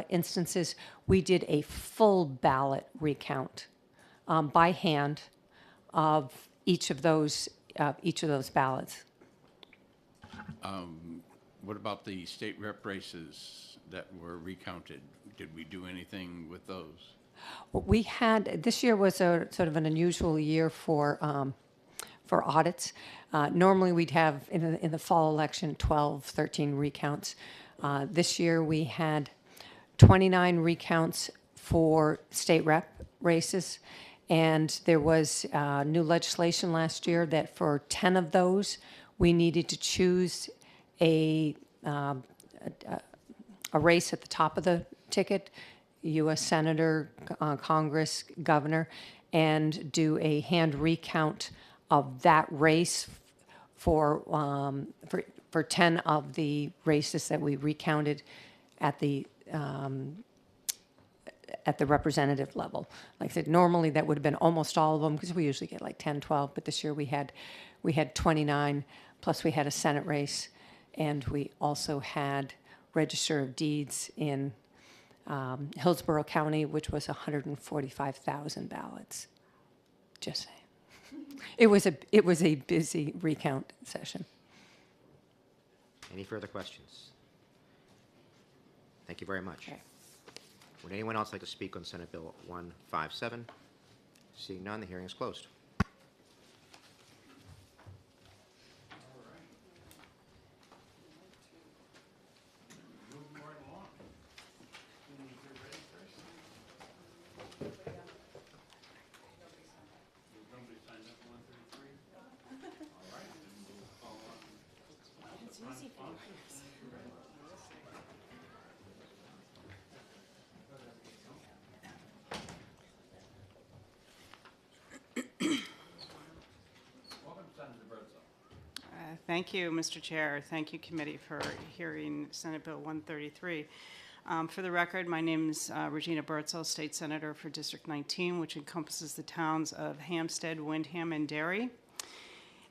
instances, we did a full ballot recount by hand of each of those ballots. What about the state rep races that were recounted? Did we do anything with those? What we had this year was a sort of an unusual year for audits. Normally, we'd have in the fall election 12, 13 recounts. This year we had 29 recounts for state rep races. And there was new legislation last year that for 10 of those, we needed to choose a race at the top of the ticket, U.S. Senator, Congress, Governor, and do a hand recount of that race for 10 of the races that we recounted at the representative level. Like I said, normally that would have been almost all of them because we usually get like 10, 12, but this year we had 29, plus we had a Senate race, and we also had Register of Deeds in Hillsborough County, which was 145,000 ballots. Just saying. It was a busy recount session. Any further questions? Thank you very much. Okay. Would anyone else like to speak on Senate Bill 157? Seeing none, the hearing is closed. Thank you, Mr. Chair. Thank you, committee, for hearing Senate Bill 133. For the record, my name is Regina Bertzel, State Senator for District 19, which encompasses the towns of Hampstead, Windham, and Derry.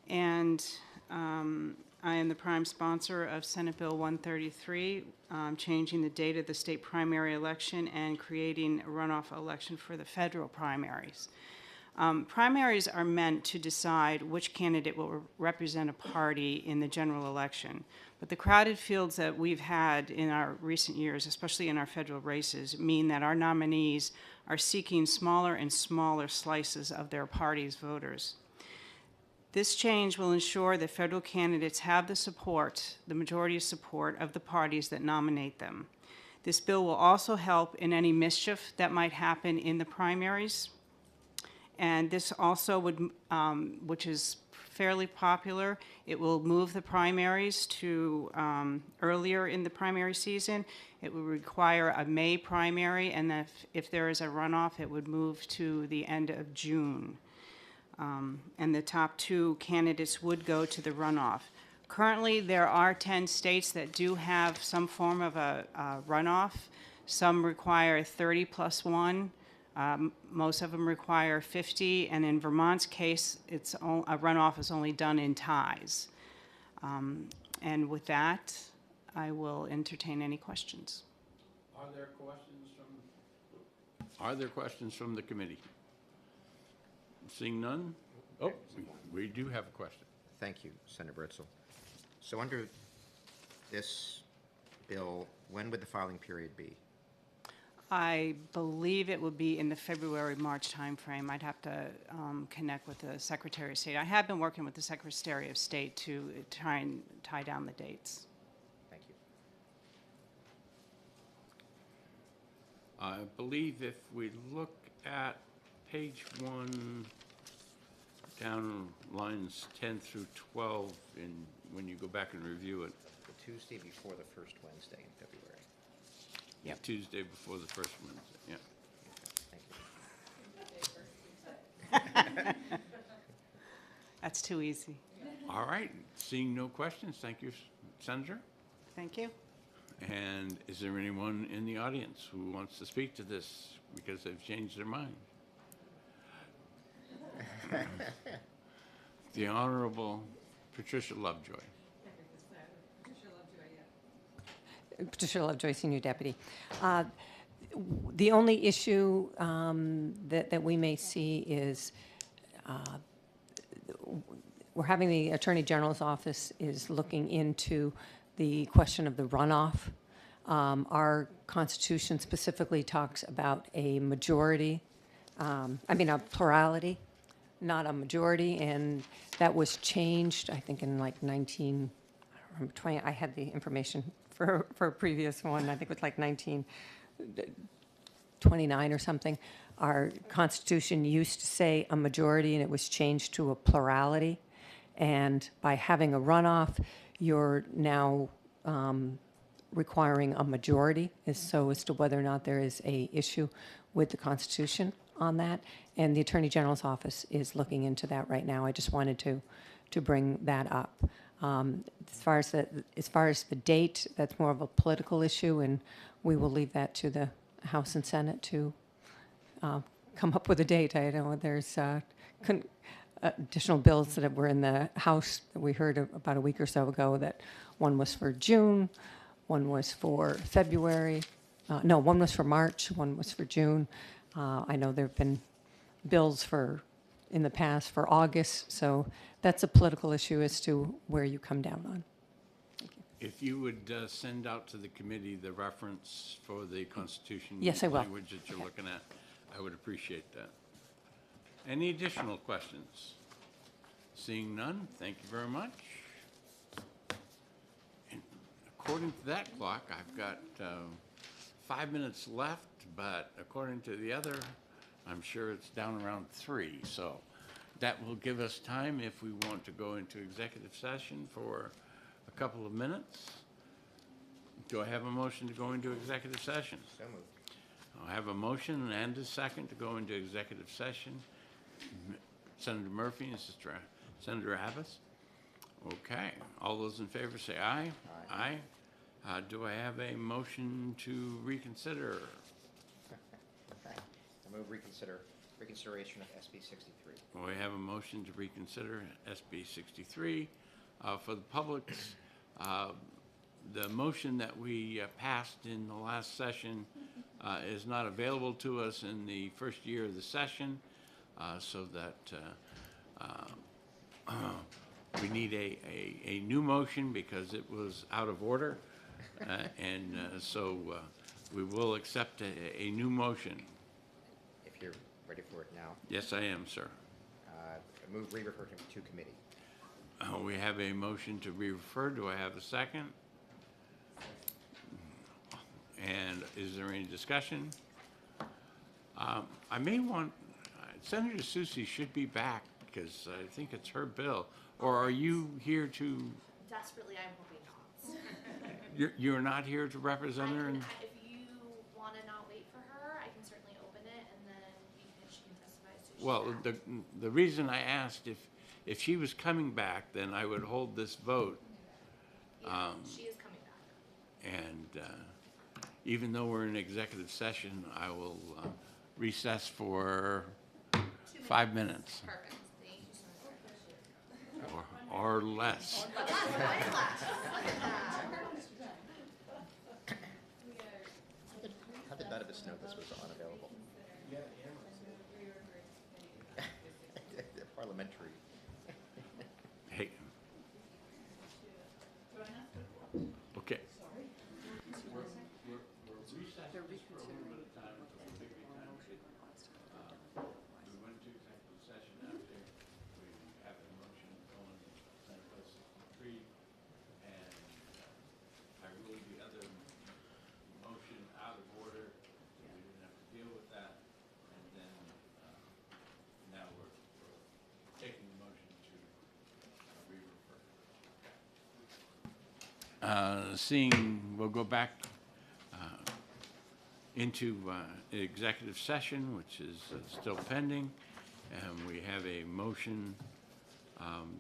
And I am the prime sponsor of Senate Bill 133, changing the date of the state primary election and creating a runoff election for the federal primaries. Primaries are meant to decide which candidate will represent a party in the general election. But the crowded fields that we've had in our recent years, especially in our federal races, mean that our nominees are seeking smaller and smaller slices of their party's voters. This change will ensure that federal candidates have the support, the majority support of the parties that nominate them. This bill will also help in any mischief that might happen in the primaries. And this also would, which is fairly popular, it will move the primaries to earlier in the primary season. It would require a May primary, and if there is a runoff, it would move to the end of June. And the top two candidates would go to the runoff. Currently, there are 10 states that do have some form of a runoff. Some require 30 plus 1. Most of them require 50, and in Vermont's case, a runoff is only done in ties. And with that, I will entertain any questions. Are there questions from the committee? Seeing none? Oh, we do have a question. Thank you, Senator Bertzel. So under this bill, when would the filing period be? I believe it would be in the February-March timeframe. I'd have to connect with the Secretary of State. I have been working with the Secretary of State to try and tie down the dates. Thank you. I believe if we look at page 1, down lines 10 through 12, when you go back and review it. The Tuesday before the first Wednesday in February. Yeah, Tuesday before the first Wednesday, yeah. Thank you. That's too easy. All right, seeing no questions, thank you, Senator. Thank you. And is there anyone in the audience who wants to speak to this because they've changed their mind? The Honorable Patricia Lovejoy. Patricia Lovejoy, Senior Deputy. The only issue that we may see is we're having the Attorney General's office is looking into the question of the runoff. Our Constitution specifically talks about a majority, a plurality, not a majority, and that was changed, I think, in like 20, I had the information for a previous one, I think it was like 29 or something, our Constitution used to say a majority, and it was changed to a plurality. And by having a runoff, you're now requiring a majority as to whether or not there is a issue with the Constitution on that. And the Attorney General's office is looking into that right now. I just wanted to bring that up. As far as the date, that's more of a political issue, and we will leave that to the House and Senate to come up with a date. I know there's additional bills that were in the House that we heard about a week or so ago, that one was for June, one was for February. No, one was for March, one was for June. I know there have been bills in the past for August, so that's a political issue as to where you come down on. If you would send out to the committee the reference for the Constitution Yes, I will. language that you're looking at, I would appreciate that. Any additional questions? Seeing none, thank you very much. And according to that clock, I've got 5 minutes left, but according to the other, I'm sure it's down around 3. So that will give us time if we want to go into executive session for a couple of minutes. Do I have a motion to go into executive session? So moved. I have a motion and a second to go into executive session. Senator Murphy and Senator Abbas. Okay, all those in favor say aye. Aye. Do I have a motion to reconsider? Okay. I move reconsideration of SB 63. We have a motion to reconsider SB 63. For the public's, the motion that we passed in the last session is not available to us in the first year of the session, so that we need a new motion because it was out of order. And so we will accept a new motion. If you're ready for it now, Yes, I am, sir. I move re-refer to committee. We have a motion to re-refer. Do I have a second? And is there any discussion? I may want, Senator Susie should be back because I think it's her bill. Or are you here to, Desperately, I'm hoping not. you're not here to represent her? If you want to not wait for her, I can certainly open it and then she can testify as soon as she's Well, back. the reason I asked if she was coming back, then I would hold this vote. Yeah, she is coming back. And even though we're in executive session, I will recess for 5 minutes Perfect. Thank you so much. or less. How did none of us know this was unavailable? Parliamentary. Hey. Okay. We're recessed just for a little bit of time until we figure it out. We went to executive session after we have a motion going Senate Bill 63, and I ruled the other motion out of order, so we didn't have to deal with that. And then now we're taking the motion to re-refer. We'll go back into executive session, which is still pending, and we have a motion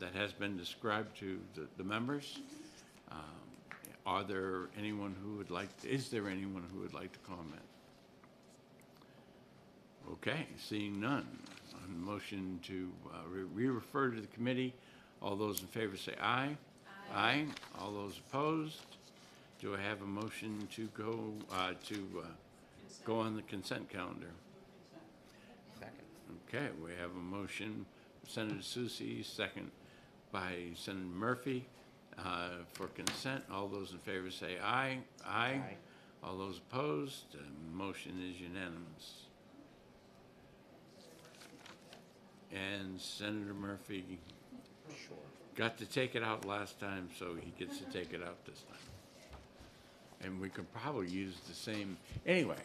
that has been described to the members. Is there anyone who would like to comment? Okay, seeing none. On the motion to re-refer to the committee, all those in favor say aye. Aye. All those opposed? Do I have a motion to go on the consent calendar? Second. Okay, we have a motion, Senator Susie, second by Senator Murphy, for consent. All those in favor say aye. Aye. Aye. All those opposed? Motion is unanimous. And Senator Murphy Sure. got to take it out last time, so he gets to take it out this time. And we could probably use the same, anyway.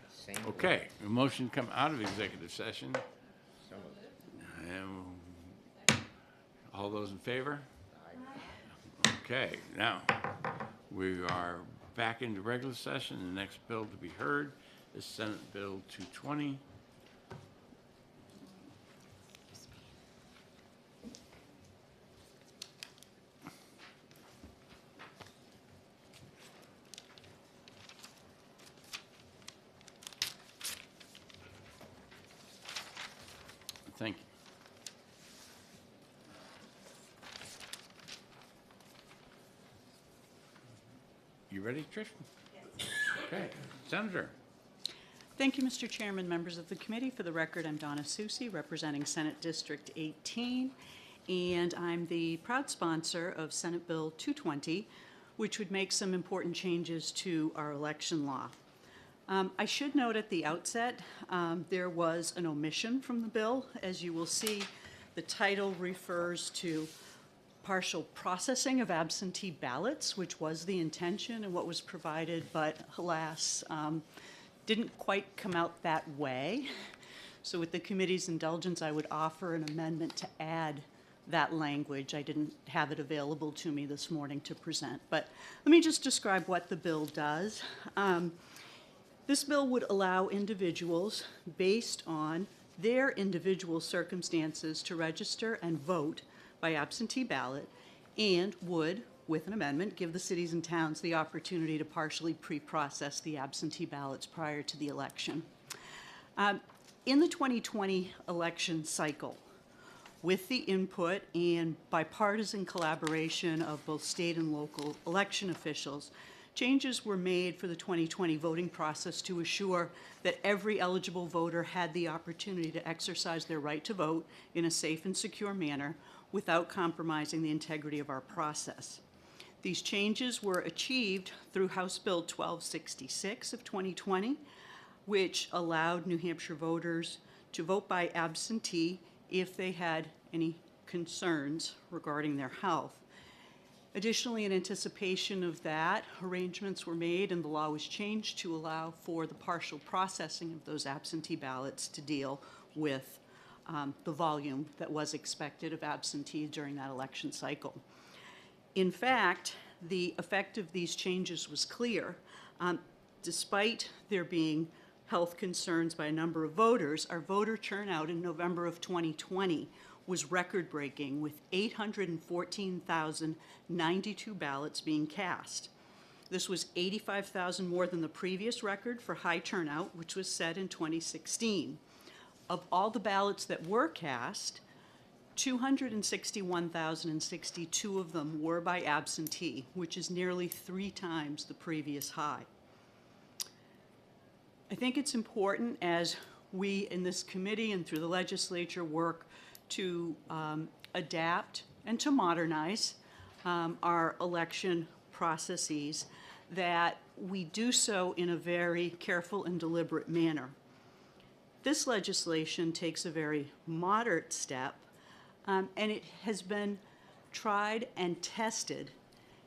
Same. Okay, a motion come out of executive session. So moved. And all those in favor? Okay, now, we are back into regular session. The next bill to be heard is Senate Bill 220. Thank you. You ready, Trish? Yes. Okay, Senator. Thank you, Mr. Chairman, members of the committee. For the record, I'm Donna Susi, representing Senate District 18, and I'm the proud sponsor of Senate Bill 220, which would make some important changes to our election law. I should note at the outset, there was an omission from the bill. As you will see, the title refers to partial processing of absentee ballots, which was the intention and what was provided, but alas, didn't quite come out that way. So with the committee's indulgence, I would offer an amendment to add that language. I didn't have it available to me this morning to present, but let me just describe what the bill does. This bill would allow individuals, based on their individual circumstances, to register and vote by absentee ballot, and would, with an amendment, give the cities and towns the opportunity to partially pre-process the absentee ballots prior to the election. In the 2020 election cycle, with the input and bipartisan collaboration of both state and local election officials, changes were made for the 2020 voting process to assure that every eligible voter had the opportunity to exercise their right to vote in a safe and secure manner without compromising the integrity of our process. These changes were achieved through House Bill 1266 of 2020, which allowed New Hampshire voters to vote by absentee if they had any concerns regarding their health. Additionally, in anticipation of that, arrangements were made and the law was changed to allow for the partial processing of those absentee ballots to deal with the volume that was expected of absentees during that election cycle. In fact, the effect of these changes was clear. Despite there being health concerns by a number of voters, our voter turnout in November of 2020 was record-breaking, with 814,092 ballots being cast. This was 85,000 more than the previous record for high turnout, which was set in 2016. Of all the ballots that were cast, 261,062 of them were by absentee, which is nearly 3 times the previous high. I think it's important, as we in this committee and through the legislature work to adapt and to modernize our election processes, that we do so in a very careful and deliberate manner. This legislation takes a very moderate step, and it has been tried and tested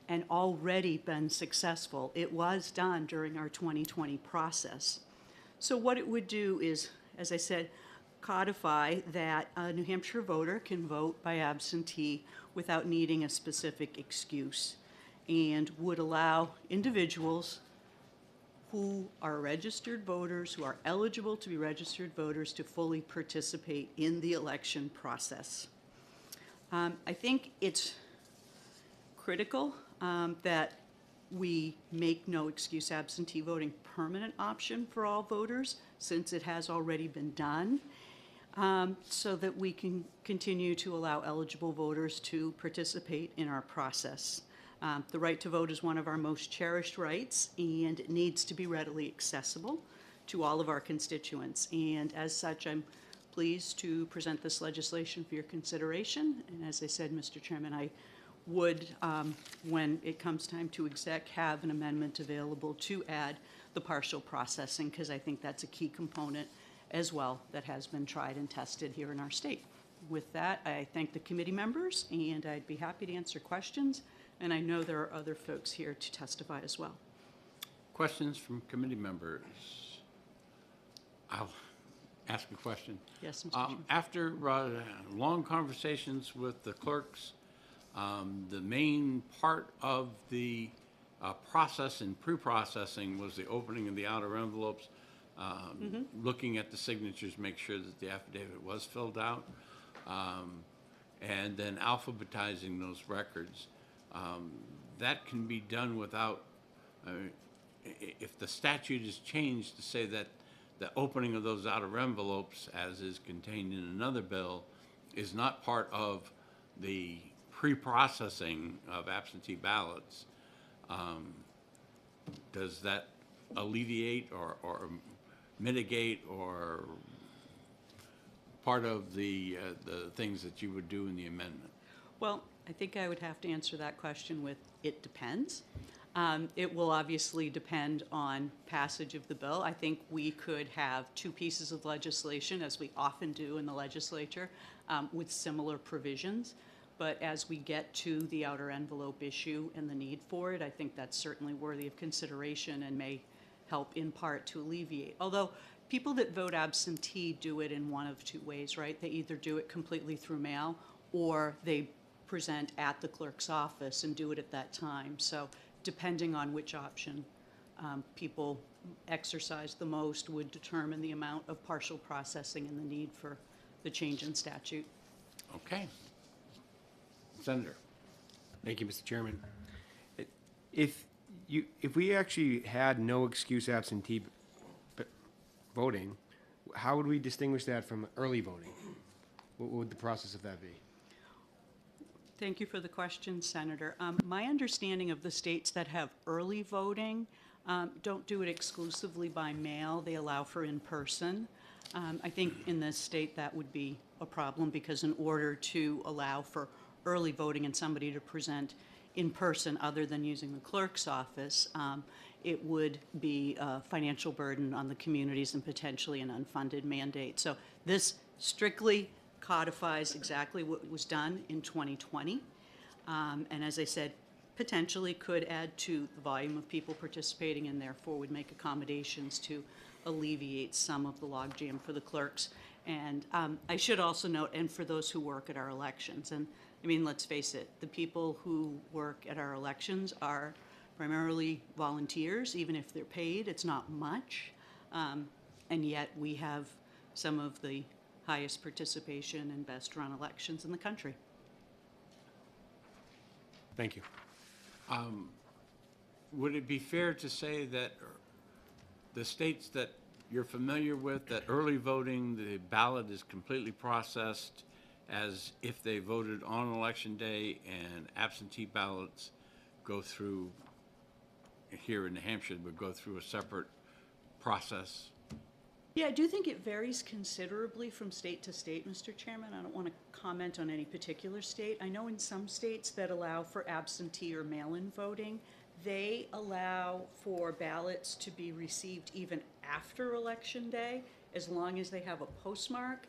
and already been successful. It was done during our 2020 process. So what it would do is, as I said, codify that a New Hampshire voter can vote by absentee without needing a specific excuse, and would allow individuals who are registered voters, who are eligible to be registered voters, to fully participate in the election process. I think it's critical that we make no excuse absentee voting permanent option for all voters, since it has already been done, so that we can continue to allow eligible voters to participate in our process. The right to vote is one of our most cherished rights, and it needs to be readily accessible to all of our constituents. And as such, I'm pleased to present this legislation for your consideration. And as I said, Mr. Chairman, I would, when it comes time to exec, have an amendment available to add the partial processing, because I think that's a key component as well that has been tried and tested here in our state. With that, I thank the committee members, and I'd be happy to answer questions. And I know there are other folks here to testify as well. Questions from committee members? I'll ask a question. Yes, Mr. Chairman. After long conversations with the clerks, the main part of the process and pre-processing was the opening of the outer envelopes, looking at the signatures, make sure that the affidavit was filled out, and then alphabetizing those records. That can be done without, if the statute is changed to say that the opening of those outer envelopes, as is contained in another bill, is not part of the pre-processing of absentee ballots, does that alleviate or mitigate or part of the things that you would do in the amendment? Well, I think I would have to answer that question with, it depends. It will obviously depend on passage of the bill. I think we could have two pieces of legislation, as we often do in the legislature, with similar provisions. But as we get to the outer envelope issue and the need for it, I think that's certainly worthy of consideration and may help in part to alleviate. Although people that vote absentee do it in one of two ways, right? They either do it completely through mail or they present at the clerk's office and do it at that time. So depending on which option people exercise the most would determine the amount of partial processing and the need for the change in statute. Okay. Senator. Thank you, Mr. Chairman. If we actually had no excuse absentee voting, how would we distinguish that from early voting? What would the process of that be? Thank you for the question, Senator. My understanding of the states that have early voting don't do it exclusively by mail. They allow for in-person. I think in this state that would be a problem because in order to allow for early voting and somebody to present in person other than using the clerk's office, it would be a financial burden on the communities and potentially an unfunded mandate. So this strictly codifies exactly what was done in 2020. And as I said, potentially could add to the volume of people participating and therefore would make accommodations to alleviate some of the logjam for the clerks. And I should also note, and for those who work at our elections, and I mean, let's face it, the people who work at our elections are primarily volunteers. Even if they're paid, it's not much. And yet we have some of the highest participation and best run elections in the country. Thank you. Would it be fair to say that the states that you're familiar with, that early voting, the ballot is completely processed as if they voted on election day, and absentee ballots go through, here in New Hampshire, would go through a separate process? Yeah, I do think it varies considerably from state to state, Mr. Chairman. I don't want to comment on any particular state. I know in some states that allow for absentee or mail-in voting, they allow for ballots to be received even after Election Day, as long as they have a postmark.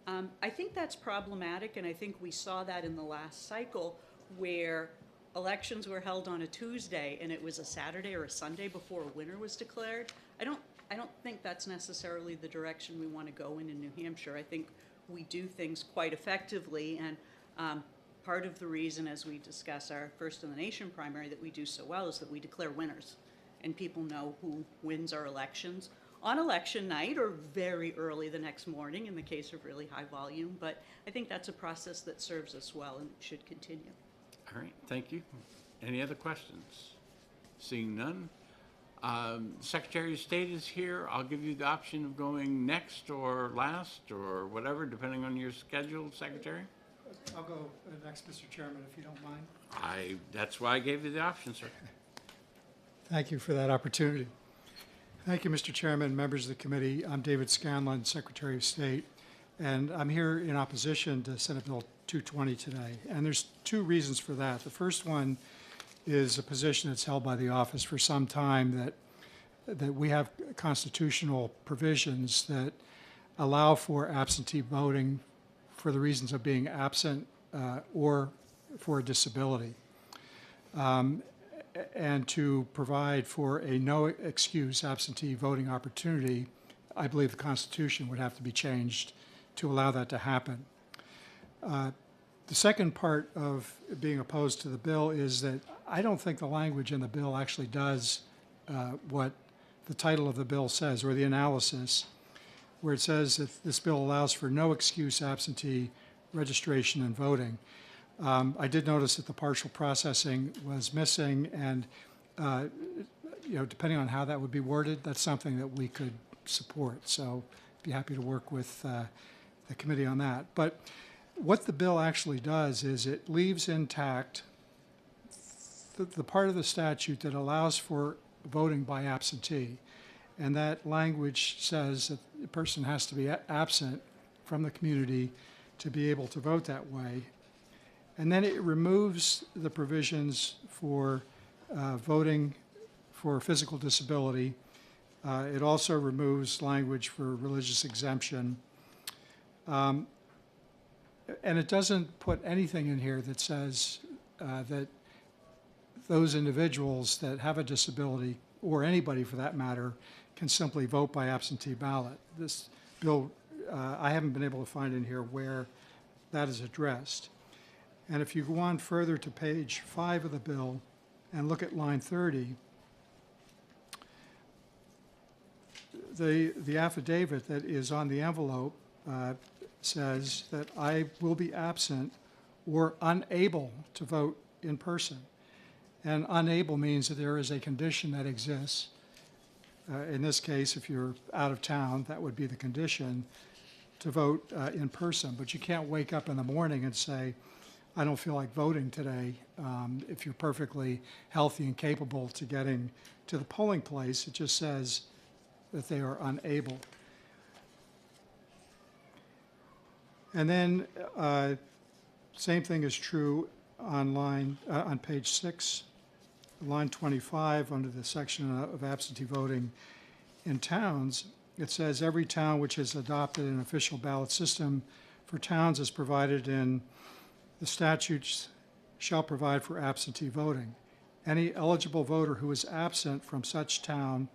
I think that's problematic, and I think we saw that in the last cycle where elections were held on a Tuesday and it was a Saturday or a Sunday before a winner was declared. I don't think that's necessarily the direction we want to go in New Hampshire. I think we do things quite effectively, and part of the reason, as we discuss our First in the Nation primary, that we do so well is that we declare winners, and people know who wins our elections on election night or very early the next morning in the case of really high volume. But I think that's a process that serves us well and should continue. All right, thank you. Any other questions? Seeing none. Secretary of State is here. I'll give you the option of going next or last or whatever, depending on your schedule, Secretary. I'll go next, Mr. Chairman, if you don't mind. That's why I gave you the option, sir. Thank you for that opportunity. Thank you, Mr. Chairman, members of the committee. I'm David Scanlon, Secretary of State, and I'm here in opposition to Senate Bill 220 today. And there's two reasons for that. The first one is a position that's held by the office for some time that we have constitutional provisions that allow for absentee voting for the reasons of being absent or for a disability, and to provide for a no excuse absentee voting opportunity I believe the Constitution would have to be changed to allow that to happen. The second part of being opposed to the bill is that I don't think the language in the bill actually does what the title of the bill says, or the analysis, where it says that this bill allows for no excuse absentee registration and voting. I did notice that the partial processing was missing, and depending on how that would be worded, that's something that we could support. So be happy to work with the committee on that. But what the bill actually does is it leaves intact the part of the statute that allows for voting by absentee. And that language says that the person has to be absent from the community to be able to vote that way. And then it removes the provisions for voting for physical disability. It also removes language for religious exemption. And it doesn't put anything in here that says that those individuals that have a disability, or anybody for that matter, can simply vote by absentee ballot. This bill, I haven't been able to find in here where that is addressed. And if you go on further to page 5 of the bill and look at line 30, the affidavit that is on the envelope says that I will be absent or unable to vote in person. And unable means that there is a condition that exists. In this case, if you're out of town, that would be the condition to vote in person. But you can't wake up in the morning and say, I don't feel like voting today. If you're perfectly healthy and capable to getting to the polling place, it just says that they are unable. And then same thing is true on page 6, line 25, under the section of absentee voting in towns. It says every town which has adopted an official ballot system for towns as provided in the statutes shall provide for absentee voting. Any eligible voter who is absent from such town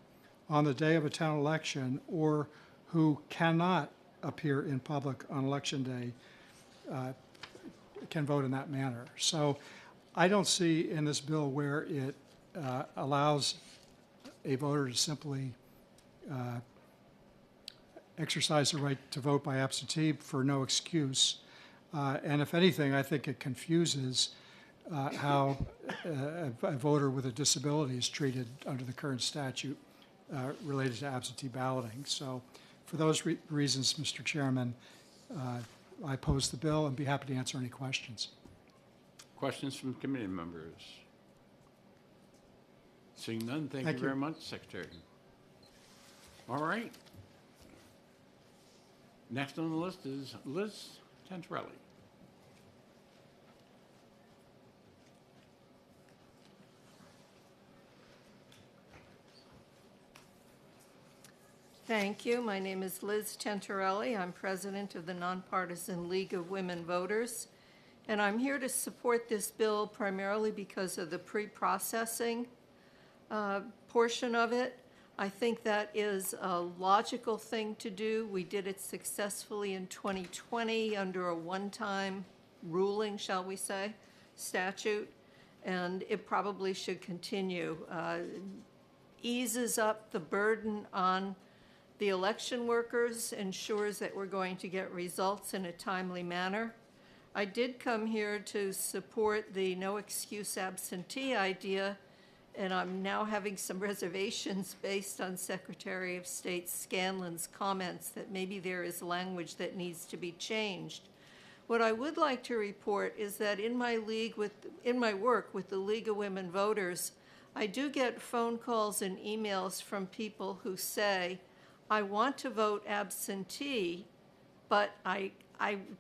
on the day of a town election or who cannot appear in public on election day can vote in that manner. So I don't see in this bill where it allows a voter to simply exercise the right to vote by absentee for no excuse. And if anything, I think it confuses how a voter with a disability is treated under the current statute related to absentee balloting. So for those reasons, Mr. Chairman, I oppose the bill and be happy to answer any questions. Questions from committee members? Seeing none, thank you Thank you. very much, Secretary. All right. Next on the list is Liz Tantarelli. Thank you. My name is Liz Tantarelli. I'm president of the Nonpartisan League of Women Voters, and I'm here to support this bill primarily because of the pre-processing portion of it. I think that is a logical thing to do. We did it successfully in 2020 under a one-time ruling, shall we say, statute, and it probably should continue. Eases up the burden on the election workers, ensures that we're going to get results in a timely manner. I did come here to support the no excuse absentee idea, and I'm now having some reservations based on Secretary of State Scanlon's comments that maybe there is language that needs to be changed. What I would like to report is that in my work with the League of Women Voters, I do get phone calls and emails from people who say, I want to vote absentee, but I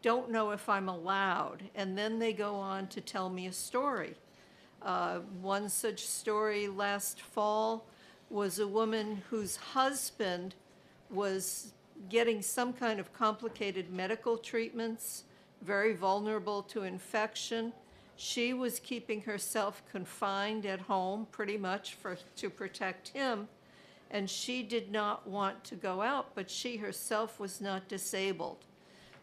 don't know if I'm allowed. And then they go on to tell me a story. One such story last fall was a woman whose husband was getting some kind of complicated medical treatments, very vulnerable to infection. She was keeping herself confined at home pretty much to protect him. and she did not want to go out, but she herself was not disabled.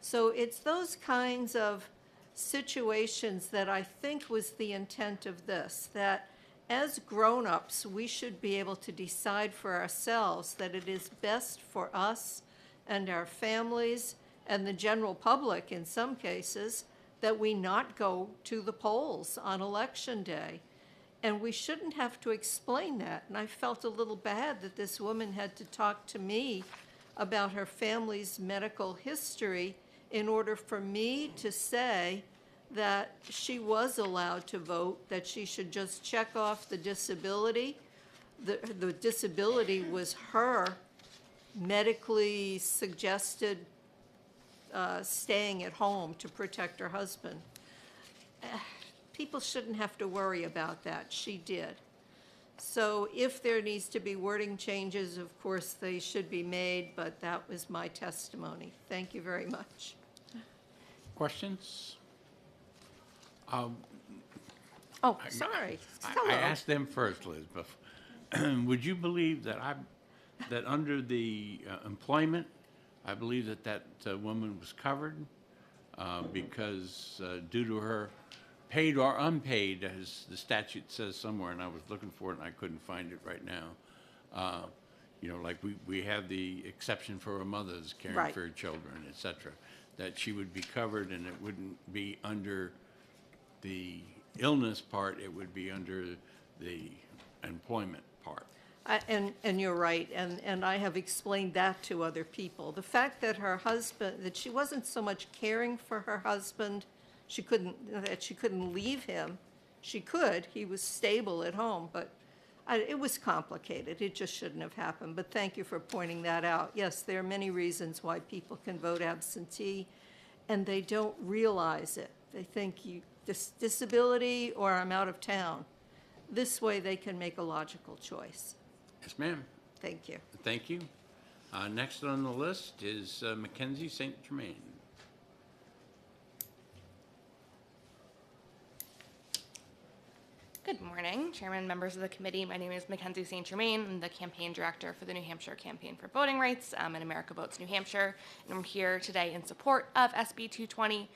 So it's those kinds of situations that I think was the intent of this, that as grown-ups, we should be able to decide for ourselves that it is best for us and our families and the general public in some cases that we not go to the polls on Election Day. And we shouldn't have to explain that. And I felt a little bad that this woman had to talk to me about her family's medical history in order for me to say that she was allowed to vote, that she should just check off the disability. The disability was her medically suggested staying at home to protect her husband. People shouldn't have to worry about that. She did. So if there needs to be wording changes, of course, they should be made, but that was my testimony. Thank you very much. Questions? Oh, sorry. I Hello. asked them first, Liz, but would you believe that that under the employment, I believe that woman was covered because due to her paid or unpaid, as the statute says somewhere, and I was looking for it and I couldn't find it right now. You know, like we have the exception for a mother's caring Right. for her children, et cetera, that she would be covered and it wouldn't be under the illness part, it would be under the employment part. And you're right, and I have explained that to other people. The fact that her husband, that she wasn't so much caring for her husband, that she couldn't leave him. She could, he was stable at home, but it was complicated. It just shouldn't have happened, but thank you for pointing that out. Yes, there are many reasons why people can vote absentee, and they don't realize it. They think disability or I'm out of town. This way they can make a logical choice. Yes, ma'am. Thank you. Thank you. Next on the list is Mackenzie St. Germain. Good morning, Chairman, members of the committee. My name is Mackenzie St. Germain. I'm the campaign director for the New Hampshire Campaign for Voting Rights and America Votes New Hampshire. And I'm here today in support of SB 220.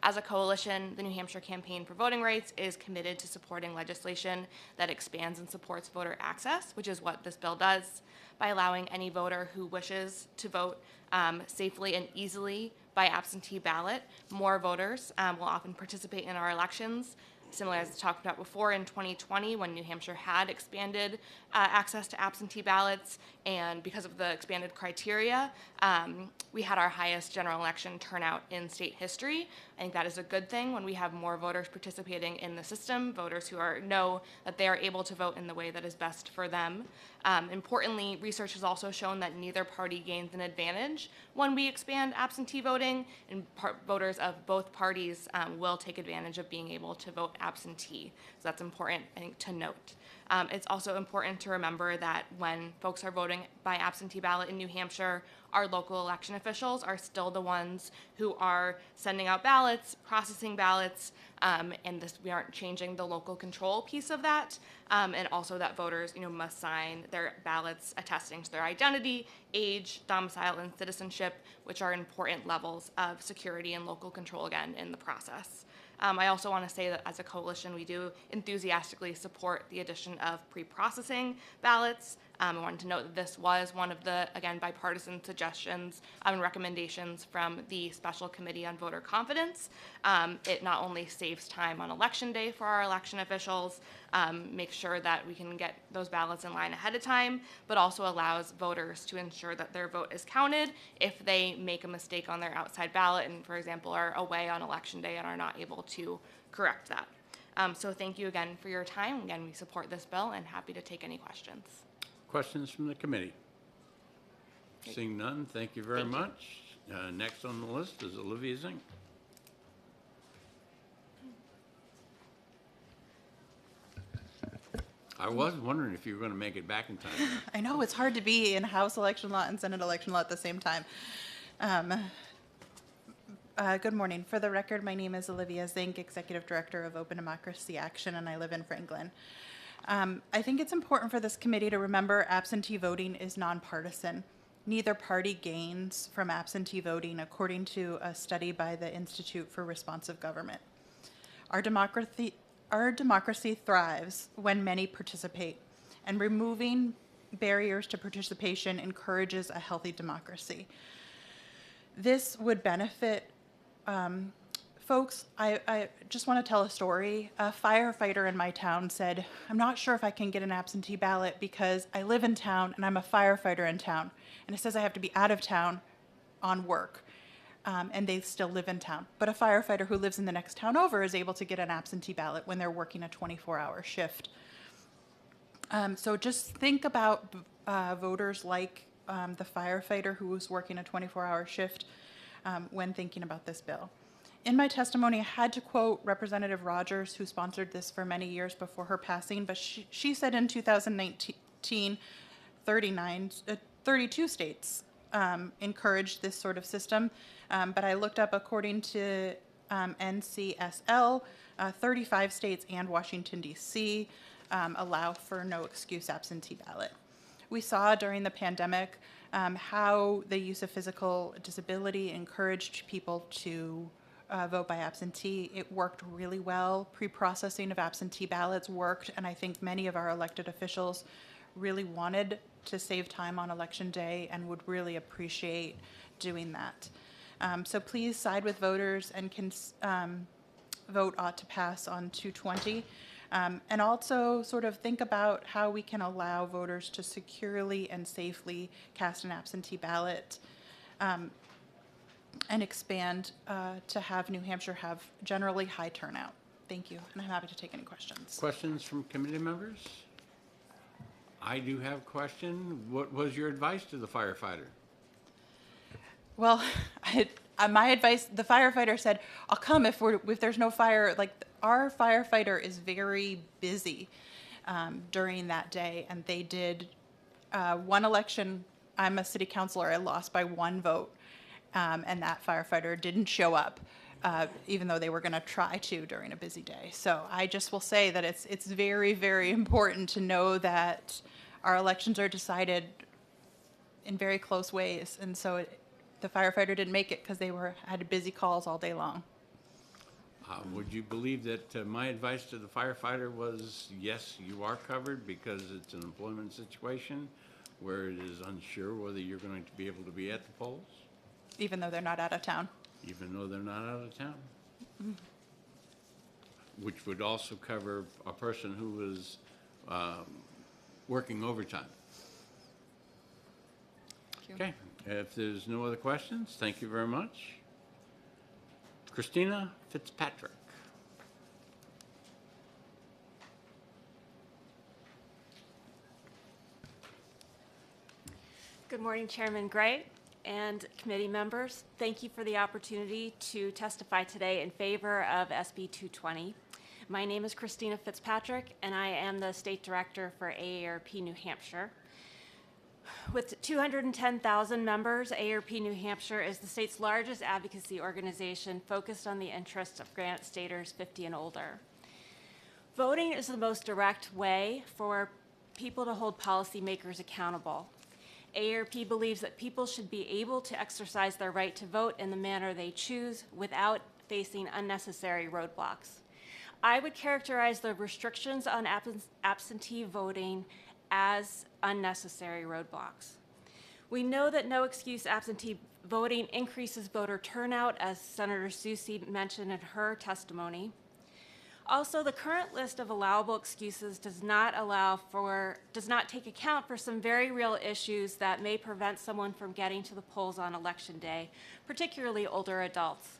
As a coalition, the New Hampshire Campaign for Voting Rights is committed to supporting legislation that expands and supports voter access, which is what this bill does, by allowing any voter who wishes to vote safely and easily by absentee ballot. More voters will often participate in our elections. Similar as talked about before, in 2020, when New Hampshire had expanded access to absentee ballots, and because of the expanded criteria, we had our highest general election turnout in state history. I think that is a good thing when we have more voters participating in the system, voters who know that they are able to vote in the way that is best for them. Importantly, research has also shown that neither party gains an advantage when we expand absentee voting, and voters of both parties will take advantage of being able to vote absentee. So that's important, I think, to note. It's also important to remember that when folks are voting by absentee ballot in New Hampshire, our local election officials are still the ones who are sending out ballots, processing ballots, and we aren't changing the local control piece of that. And also that voters, must sign their ballots attesting to their identity, age, domicile, and citizenship, which are important levels of security and local control, again, in the process. I also want to say that as a coalition, we do enthusiastically support the addition of pre-processing ballots. I wanted to note that this was one of the, again, bipartisan suggestions and recommendations from the Special Committee on Voter Confidence. It not only saves time on Election Day for our election officials, makes sure that we can get those ballots in line ahead of time, but also allows voters to ensure that their vote is counted if they make a mistake on their outside ballot and, for example, are away on Election Day and are not able to correct that. So thank you again for your time. Again, we support this bill and happy to take any questions. Questions from the committee? Seeing none, thank you very much. Next on the list is Olivia Zink. I was wondering if you were going to make it back in time. I know, it's hard to be in House election law and Senate election law at the same time. Good morning. For the record, my name is Olivia Zink, Executive Director of Open Democracy Action, and I live in Franklin. I think it's important for this committee to remember absentee voting is nonpartisan. Neither party gains from absentee voting, according to a study by the Institute for Responsive Government. Our democracy thrives when many participate, and removing barriers to participation encourages a healthy democracy. This would benefit folks. I just want to tell a story. A firefighter in my town said, "I'm not sure if I can get an absentee ballot because I live in town and I'm a firefighter in town. And it says I have to be out of town on work." And they still live in town. But a firefighter who lives in the next town over is able to get an absentee ballot when they're working a 24-hour shift. So just think about voters like the firefighter who was working a 24-hour shift when thinking about this bill. In my testimony, I had to quote Representative Rogers, who sponsored this for many years before her passing, but she said in 2019, 32 states encouraged this sort of system, but I looked up, according to NCSL, 35 states and Washington, D.C. Allow for no excuse absentee ballot. We saw during the pandemic how the use of physical disability encouraged people to vote by absentee. It worked really well. Pre-processing of absentee ballots worked, and I think many of our elected officials really wanted to save time on election day and would really appreciate doing that. So please side with voters and vote ought to pass on 220. And also sort of think about how we can allow voters to securely and safely cast an absentee ballot, and expand to have New Hampshire have generally high turnout. Thank you, and I'm happy to take any questions. Questions from committee members? I do have a question. What was your advice to the firefighter? Well, my advice, the firefighter said, "I'll come if there's no fire." Like, our firefighter is very busy during that day, and they did one election. I'm a city councilor. I lost by 1 vote, and that firefighter didn't show up, even though they were going to try to during a busy day. So I just will say that it's very, very important to know that our elections are decided in very close ways, and so the firefighter didn't make it because they had busy calls all day long. Would you believe that my advice to the firefighter was, yes, you are covered because it's an employment situation where it is unsure whether you're going to be able to be at the polls? Even though they're not out of town. Even though they're not out of town? Mm-hmm. Which would also cover a person who was working overtime. Thank you. Okay, if there's no other questions, thank you very much. Christina Fitzpatrick. Good morning, Chairman Gray and committee members. Thank you for the opportunity to testify today in favor of SB 220. My name is Christina Fitzpatrick, and I am the State Director for AARP New Hampshire. With 210,000 members, AARP New Hampshire is the state's largest advocacy organization focused on the interests of Granite Staters 50 and older. Voting is the most direct way for people to hold policymakers accountable. AARP believes that people should be able to exercise their right to vote in the manner they choose without facing unnecessary roadblocks. I would characterize the restrictions on absentee voting as unnecessary roadblocks. We know that no excuse absentee voting increases voter turnout, as Senator Susie mentioned in her testimony. Also, the current list of allowable excuses does not take account for some very real issues that may prevent someone from getting to the polls on election day, particularly older adults.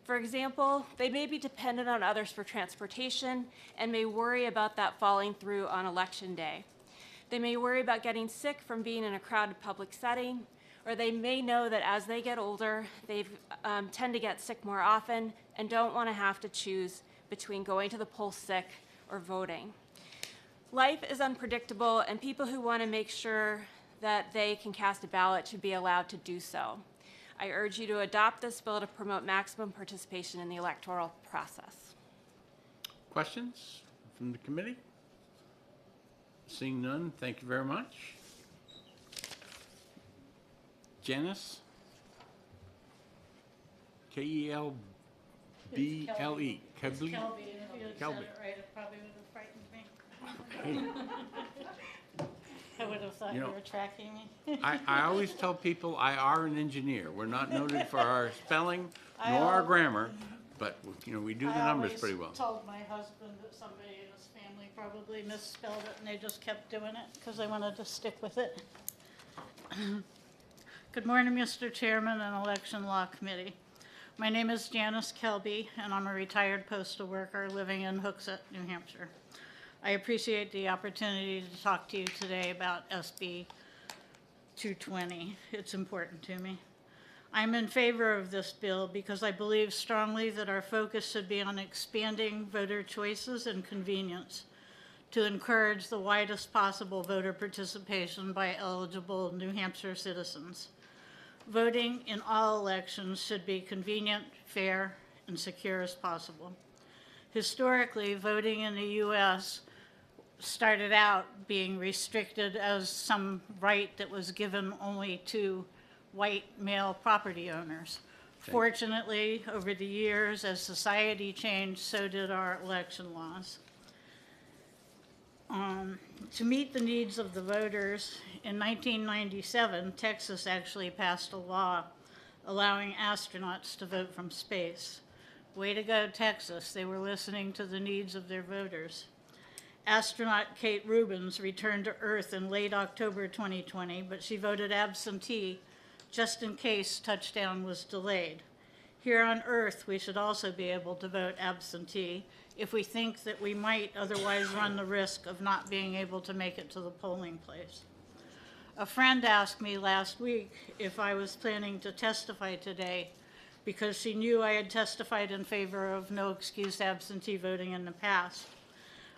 For example, they may be dependent on others for transportation and may worry about that falling through on election day. They may worry about getting sick from being in a crowded public setting, or they may know that as they get older, they tend to get sick more often and don't want to have to choose between going to the polls sick or voting. Life is unpredictable, and people who want to make sure that they can cast a ballot should be allowed to do so. I urge you to adopt this bill to promote maximum participation in the electoral process. Questions from the committee? Seeing none, thank you very much. Janice? Kelble? Kelby? Kelby, and if you had Kelby. said it right, it probably would have frightened me. I would have thought You you know, were tracking me. I always tell people I are an engineer. We're not noted for our spelling I nor our al- grammar, but, you know, we do the numbers pretty well. I always told my husband that somebody in his family probably misspelled it, and they just kept doing it because they wanted to stick with it. Good morning, Mr. Chairman and Election Law Committee. My name is Janice Kelby, and I'm a retired postal worker living in Hooksett, New Hampshire. I appreciate the opportunity to talk to you today about SB 220. It's important to me. I'm in favor of this bill because I believe strongly that our focus should be on expanding voter choices and convenience to encourage the widest possible voter participation by eligible New Hampshire citizens. Voting in all elections should be convenient, fair, and secure as possible. Historically, voting in the U.S. started out being restricted as some right that was given only to white male property owners. Fortunately, over the years, as society changed, so did our election laws. To meet the needs of the voters, in 1997, Texas actually passed a law allowing astronauts to vote from space. Way to go, Texas. They were listening to the needs of their voters. Astronaut Kate Rubins returned to Earth in late October 2020, but she voted absentee just in case touchdown was delayed. Here on Earth, we should also be able to vote absentee if we think that we might otherwise run the risk of not being able to make it to the polling place. A friend asked me last week if I was planning to testify today because she knew I had testified in favor of no excuse absentee voting in the past.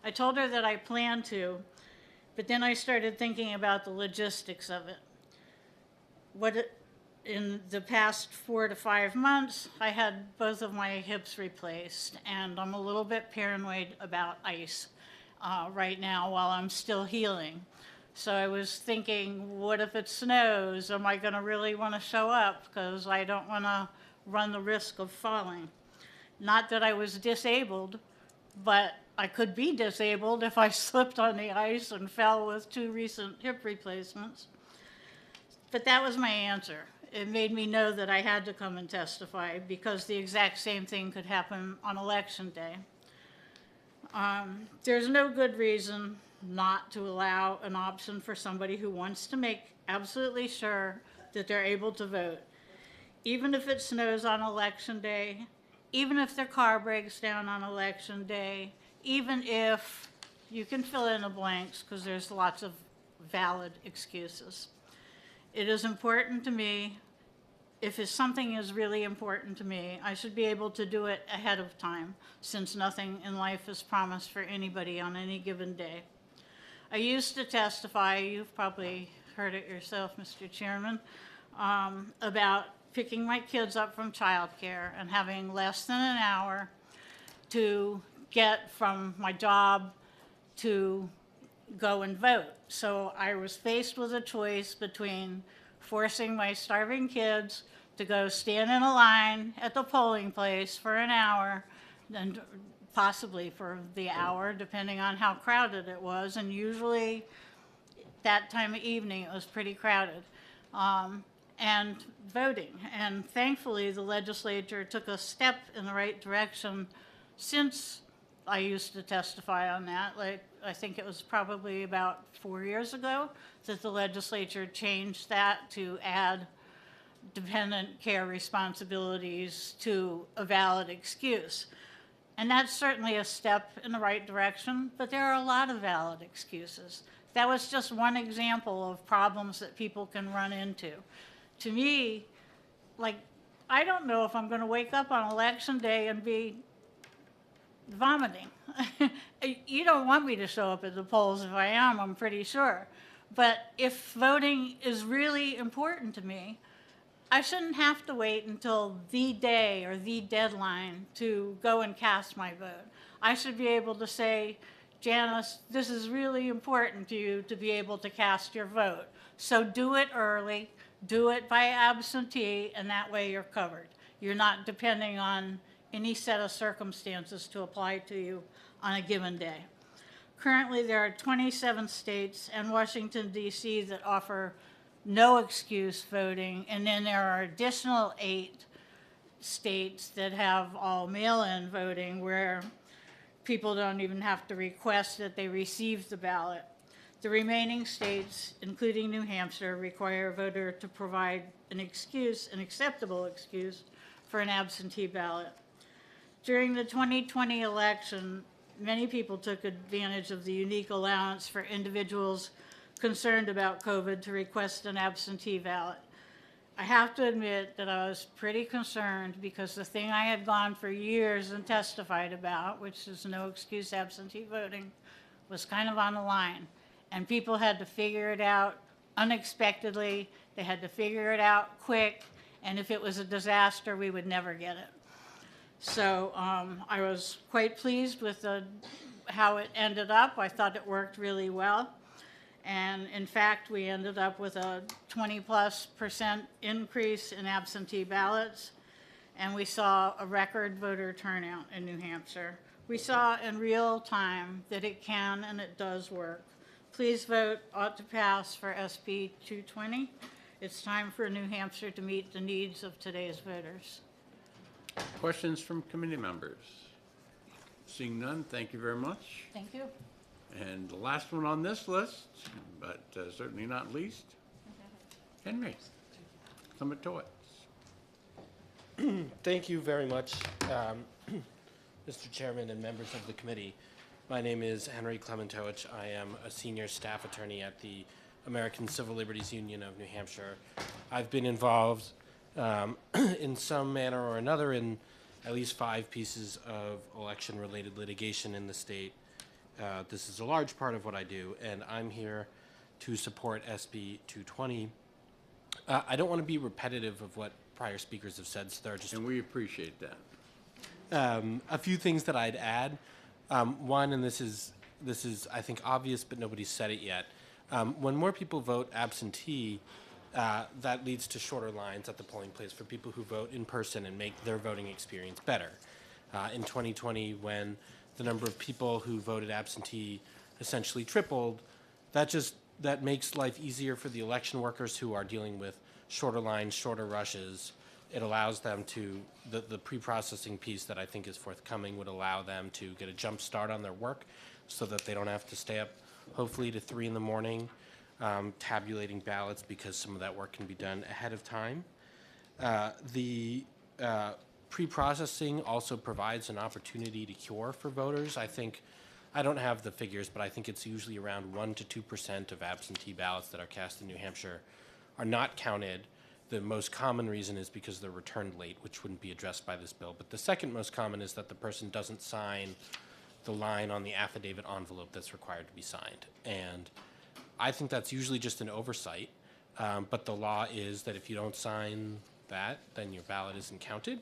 I told her that I planned to, but then I started thinking about the logistics of it. In the past 4 to 5 months, I had both of my hips replaced, and I'm a little bit paranoid about ice right now while I'm still healing. So I was thinking, what if it snows? Am I going to really want to show up? Because I don't want to run the risk of falling. Not that I was disabled, but I could be disabled if I slipped on the ice and fell with 2 recent hip replacements. But that was my answer. It made me know that I had to come and testify because the exact same thing could happen on election day. There's no good reason not to allow an option for somebody who wants to make absolutely sure that they're able to vote. Even if it snows on election day, even if their car breaks down on election day, even if you can fill in the blanks because there's lots of valid excuses. It is important to me, if something is really important to me, I should be able to do it ahead of time, since nothing in life is promised for anybody on any given day. I used to testify, you've probably heard it yourself, Mr. Chairman, about picking my kids up from childcare and having less than an hour to get from my job to go and vote. So I was faced with a choice between forcing my starving kids to go stand in a line at the polling place for an hour, and possibly for the hour, depending on how crowded it was. And usually that time of evening, it was pretty crowded, and voting. And thankfully, the legislature took a step in the right direction since I used to testify on that. Like, I think it was probably about 4 years ago that the legislature changed that to add dependent care responsibilities to a valid excuse. And that's certainly a step in the right direction, but there are a lot of valid excuses. That was just one example of problems that people can run into. To me, like, I don't know if I'm going to wake up on election day and be vomiting. You don't want me to show up at the polls. If I am, I'm pretty sure. But if voting is really important to me, I shouldn't have to wait until the day or the deadline to go and cast my vote. I should be able to say, Janice, this is really important to you to be able to cast your vote. So do it early, do it by absentee, and that way you're covered. You're not depending on any set of circumstances to apply to you on a given day. Currently, there are 27 states and Washington, D.C. that offer no excuse voting, and then there are additional 8 states that have all mail-in voting where people don't even have to request that they receive the ballot. The remaining states, including New Hampshire, require a voter to provide an excuse, an acceptable excuse, for an absentee ballot. During the 2020 election, many people took advantage of the unique allowance for individuals concerned about COVID to request an absentee ballot. I have to admit that I was pretty concerned because the thing I had gone for years and testified about, which is no excuse absentee voting, was kind of on the line. And people had to figure it out unexpectedly. They had to figure it out quick. And if it was a disaster, we would never get it. So I was quite pleased with how it ended up. I thought it worked really well. And in fact, we ended up with a 20+% increase in absentee ballots. And we saw a record voter turnout in New Hampshire. We saw in real time that it can and it does work. Please vote ought to pass for SB 220. It's time for New Hampshire to meet the needs of today's voters. Questions from committee members? Seeing none, thank you very much. Thank you. And the last one on this list, but certainly not least, Henry Clementoitz. Thank you very much, Mr. Chairman and members of the committee. My name is Henry Clementoitz. I am a senior staff attorney at the American Civil Liberties Union of New Hampshire. I've been involved in some manner or another in at least 5 pieces of election-related litigation in the state. This is a large part of what I do, and I'm here to support SB 220. I don't want to be repetitive of what prior speakers have said, so there are just... And we appreciate that. A few things that I'd add. One, and this is I think obvious, but nobody's said it yet. When more people vote absentee, that leads to shorter lines at the polling place for people who vote in person and make their voting experience better. In 2020, when the number of people who voted absentee essentially tripled, that makes life easier for the election workers who are dealing with shorter lines, shorter rushes. It allows them to, the pre-processing piece that I think is forthcoming would allow them to get a jump start on their work so that they don't have to stay up hopefully to 3 in the morning tabulating ballots, because some of that work can be done ahead of time. The pre-processing also provides an opportunity to cure for voters. I don't have the figures, but I think it's usually around 1% to 2% of absentee ballots that are cast in New Hampshire are not counted. The most common reason is because they're returned late, which wouldn't be addressed by this bill. But the second most common is that the person doesn't sign the line on the affidavit envelope that's required to be signed. And I think that's usually just an oversight, but the law is that if you don't sign that, then your ballot isn't counted.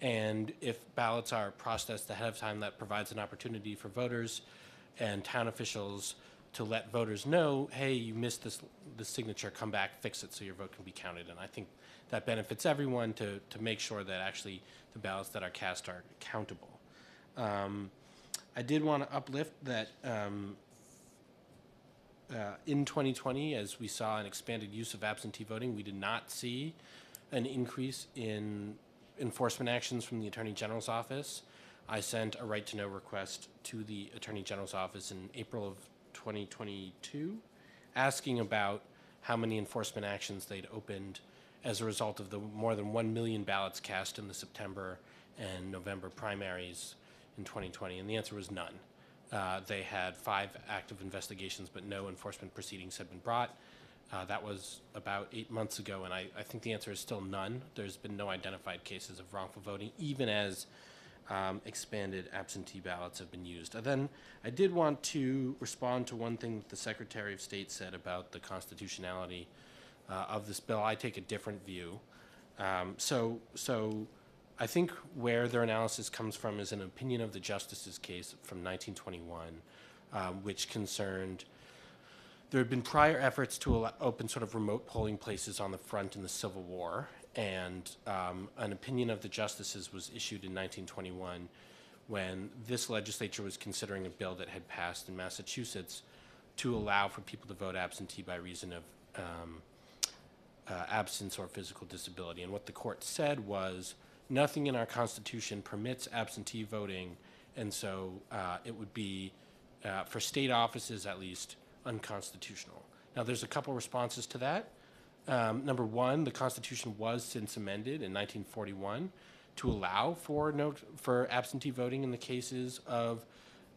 And if ballots are processed ahead of time, that provides an opportunity for voters and town officials to let voters know, hey, you missed this signature, come back, fix it so your vote can be counted. And I think that benefits everyone to make sure that actually the ballots that are cast are countable. I did want to uplift that in 2020, as we saw an expanded use of absentee voting, we did not see an increase in enforcement actions from the Attorney General's office. I sent a right to know request to the Attorney General's office in April of 2022, asking about how many enforcement actions they'd opened as a result of the more than 1 million ballots cast in the September and November primaries in 2020, and the answer was none. They had 5 active investigations, but no enforcement proceedings had been brought. That was about 8 months ago, and I think the answer is still none. There's been no identified cases of wrongful voting, even as expanded absentee ballots have been used. Then I did want to respond to one thing that the Secretary of State said about the constitutionality of this bill. I take a different view. So I think where their analysis comes from is an opinion of the Justice's case from 1921, which concerned, there had been prior efforts to open sort of remote polling places on the front in the Civil War, and an opinion of the justices was issued in 1921 when this legislature was considering a bill that had passed in Massachusetts to allow for people to vote absentee by reason of absence or physical disability. And what the court said was, nothing in our Constitution permits absentee voting, and so it would be, for state offices at least, unconstitutional. Now, there's a couple responses to that. Number one, the Constitution was since amended in 1941 to allow for absentee voting in the cases of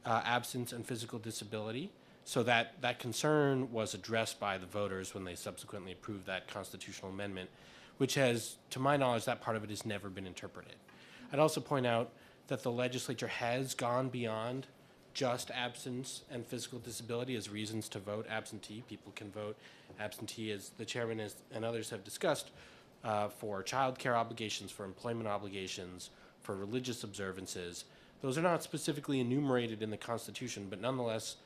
absence and physical disability. So that concern was addressed by the voters when they subsequently approved that constitutional amendment, which has, to my knowledge, that part of it has never been interpreted. I'd also point out that the legislature has gone beyond just absence and physical disability as reasons to vote absentee. People can vote absentee, as the chairman and others have discussed, for child care obligations, for employment obligations, for religious observances. Those are not specifically enumerated in the Constitution, but nonetheless,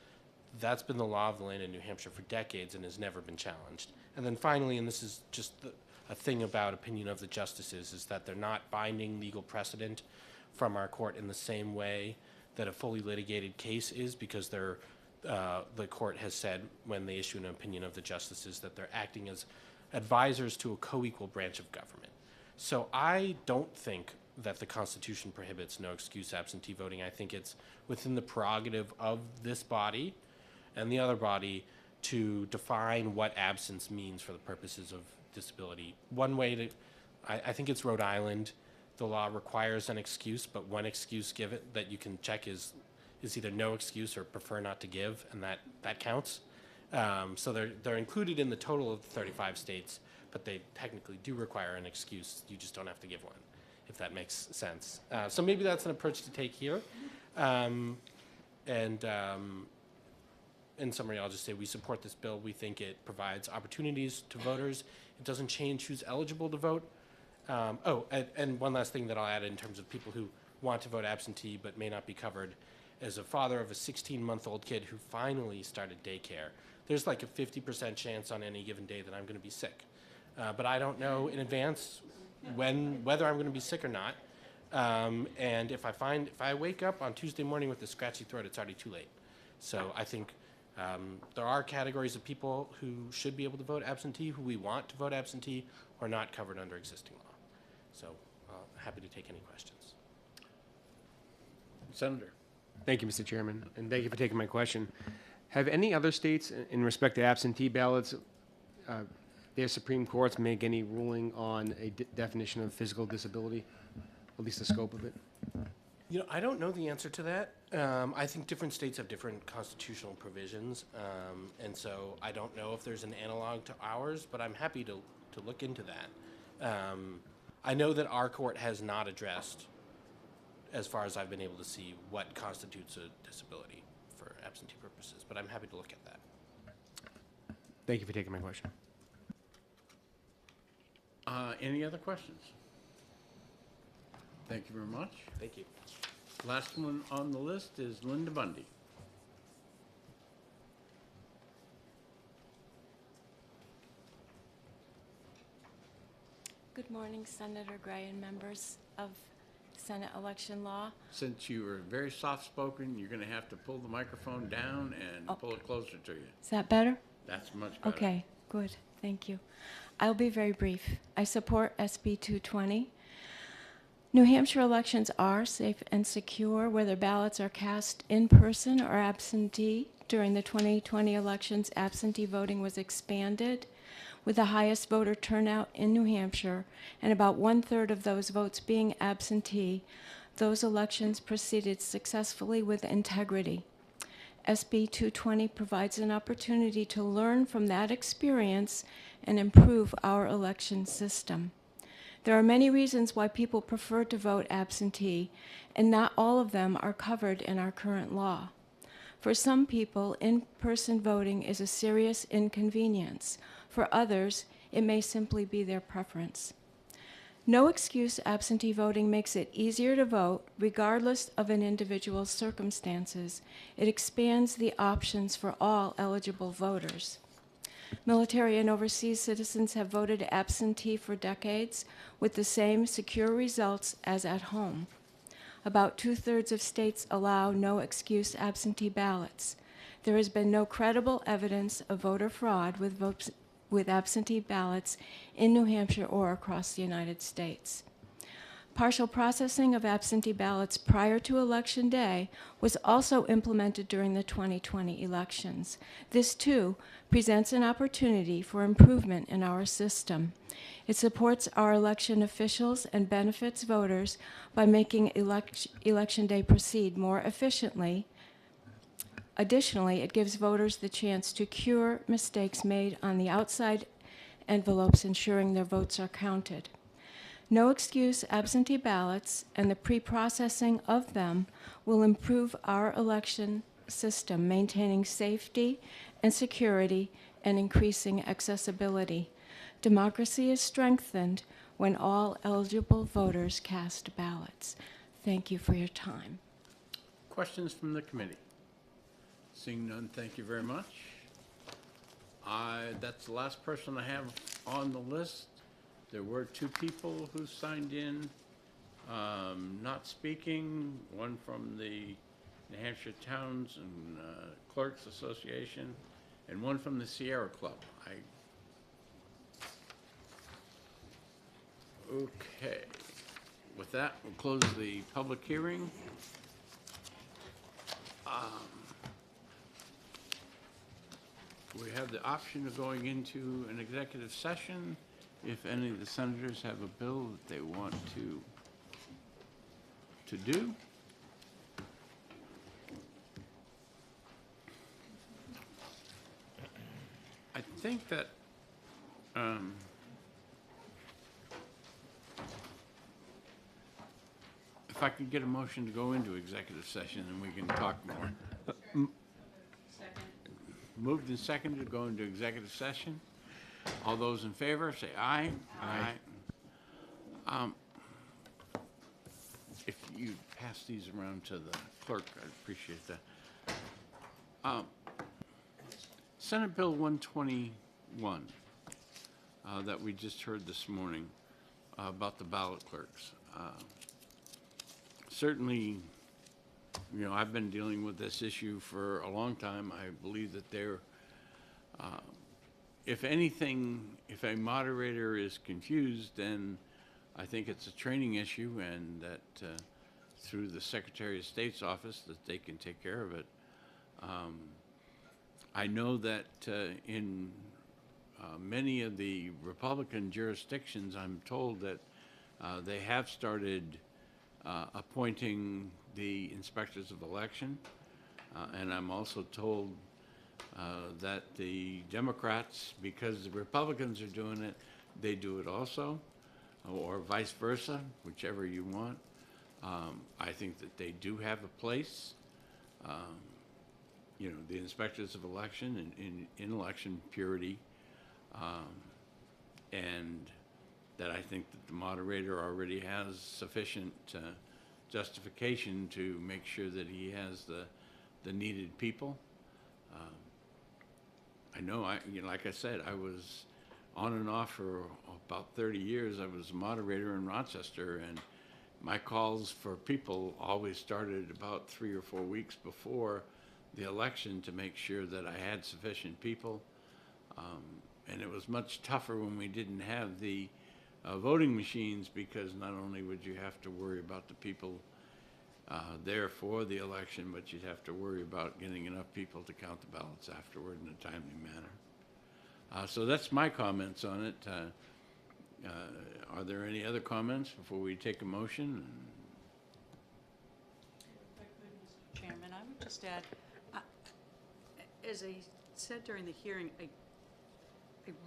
that's been the law of the land in New Hampshire for decades and has never been challenged. And then finally, and this is just a thing about opinion of the justices, is that they're not binding legal precedent from our court in the same way that a fully litigated case is, because the court has said when they issue an opinion of the justices that they're acting as advisors to a co-equal branch of government. So I don't think that the Constitution prohibits no excuse absentee voting. I think it's within the prerogative of this body and the other body to define what absence means for the purposes of disability. One way to, I think it's Rhode Island, the law requires an excuse, but one excuse given that you can check is either no excuse or prefer not to give, and that counts. So they're included in the total of 35 states, but they technically do require an excuse. You just don't have to give one, if that makes sense. So maybe that's an approach to take here. In summary, I'll just say we support this bill. We think it provides opportunities to voters. It doesn't change who's eligible to vote. And one last thing that I'll add in terms of people who want to vote absentee but may not be covered. As a father of a 16-month-old kid who finally started daycare, there's like a 50% chance on any given day that I'm going to be sick. But I don't know in advance whether I'm going to be sick or not. And if I wake up on Tuesday morning with a scratchy throat, it's already too late. So I think there are categories of people who should be able to vote absentee, who we want to vote absentee, who are not covered under existing law. So happy to take any questions. Senator. Thank you, Mr. Chairman, and thank you for taking my question. Have any other states, in respect to absentee ballots, their Supreme Courts make any ruling on a definition of physical disability, at least the scope of it? You know, I don't know the answer to that. I think different states have different constitutional provisions, and so I don't know if there's an analog to ours, but I'm happy to look into that. I know that our court has not addressed, as far as I've been able to see, what constitutes a disability for absentee purposes, but I'm happy to look at that. Thank you for taking my question. Any other questions? Thank you very much. Thank you. Last one on the list is Linda Bundy. Good morning, Senator Gray and members of Senate Election Law. Since you were very soft-spoken, you're going to have to pull the microphone down and pull it closer to you. Is that better? That's much better. Okay, good. Thank you. I'll be very brief. I support SB 220. New Hampshire elections are safe and secure, whether ballots are cast in person or absentee. During the 2020 elections, absentee voting was expanded, with the highest voter turnout in New Hampshire, and about 1/3 of those votes being absentee. Those elections proceeded successfully with integrity. SB 220 provides an opportunity to learn from that experience and improve our election system. There are many reasons why people prefer to vote absentee, and not all of them are covered in our current law. For some people, in-person voting is a serious inconvenience. For others, it may simply be their preference. No excuse absentee voting makes it easier to vote regardless of an individual's circumstances. It expands the options for all eligible voters. Military and overseas citizens have voted absentee for decades with the same secure results as at home. About 2/3 of states allow no excuse absentee ballots. There has been no credible evidence of voter fraud with absentee ballots in New Hampshire or across the United States. Partial processing of absentee ballots prior to Election Day was also implemented during the 2020 elections. This, too, presents an opportunity for improvement in our system. It supports our election officials and benefits voters by making Election Day proceed more efficiently. Additionally, it gives voters the chance to cure mistakes made on the outside envelopes, ensuring their votes are counted. No excuse absentee ballots and the pre-processing of them will improve our election system, maintaining safety and security and increasing accessibility. Democracy is strengthened when all eligible voters cast ballots. Thank you for your time. Questions from the committee? Seeing none, thank you very much. That's the last person I have on the list. There were 2 people who signed in, not speaking, one from the New Hampshire Towns and Clerks Association, and one from the Sierra Club. Okay. With that, we'll close the public hearing. We have the option of going into an executive session if any of the senators have a bill that they want to do. I think that if I could get a motion to go into executive session, then we can talk more. Moved and seconded to go into executive session. All those in favor, say aye. Aye. If you pass these around to the clerk, I'd appreciate that. Senate Bill 121 that we just heard this morning about the ballot clerks. Certainly, you know, I've been dealing with this issue for a long time. I believe that there, if anything, if a moderator is confused, then I think it's a training issue, and that through the Secretary of State's office that they can take care of it. I know that in many of the Republican jurisdictions, I'm told that they have started appointing the inspectors of election, and I'm also told that the Democrats, because the Republicans are doing it, they do it also, or vice versa, whichever you want. I think that they do have a place, you know, the inspectors of election in election purity, and that I think that the moderator already has sufficient justification to make sure that he has the needed people. I know, you know, like I said, I was on and off for about 30 years. I was a moderator in Rochester, and my calls for people always started about 3 or 4 weeks before the election to make sure that I had sufficient people. And it was much tougher when we didn't have the voting machines, because not only would you have to worry about the people there for the election, but you'd have to worry about getting enough people to count the ballots afterward in a timely manner. So that's my comments on it. Are there any other comments before we take a motion? Mr. Chairman, I would just add, as I said during the hearing, I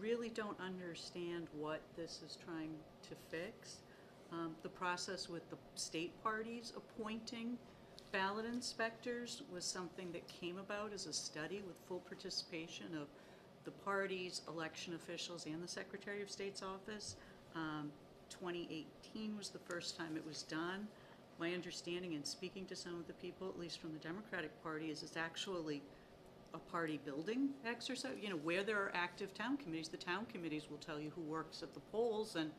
really don't understand what this is trying to fix. The process with the state parties appointing ballot inspectors was something that came about as a study with full participation of the parties, election officials, and the Secretary of State's office. 2018 was the first time it was done. My understanding in speaking to some of the people, at least from the Democratic Party, is it's actually a party building exercise. You know, where there are active town committees, the town committees will tell you who works at the polls, and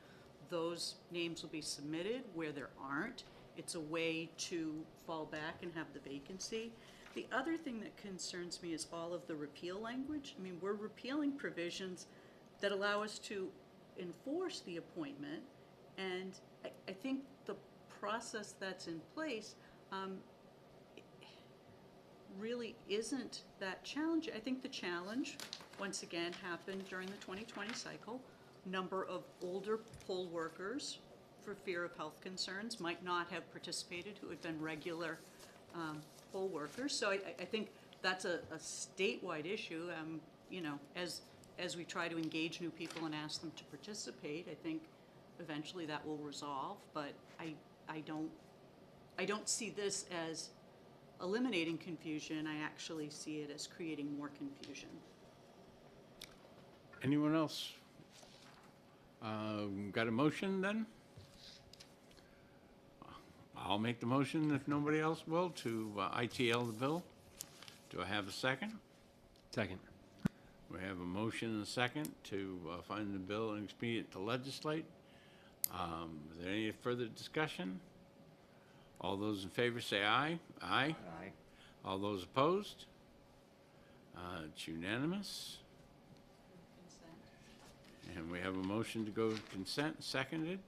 those names will be submitted. Where there aren't, it's a way to fall back and have the vacancy. The other thing that concerns me is all of the repeal language. I mean, we're repealing provisions that allow us to enforce the appointment, and I think the process that's in place really isn't that challenging. I think the challenge, once again, happened during the 2020 cycle. Number of older poll workers, for fear of health concerns, might not have participated who had been regular poll workers. So I think that's a statewide issue. You know, as we try to engage new people and ask them to participate, I think eventually that will resolve. But I don't see this as eliminating confusion. I actually see it as creating more confusion. Anyone else? Got a motion then? I'll make the motion if nobody else will to ITL the bill. Do I have a second? Second. We have a motion and a second to find the bill inexpedient to legislate. Is there any further discussion? All those in favor say aye. Aye. Aye. All those opposed? It's unanimous. And we have a motion to go to consent, seconded.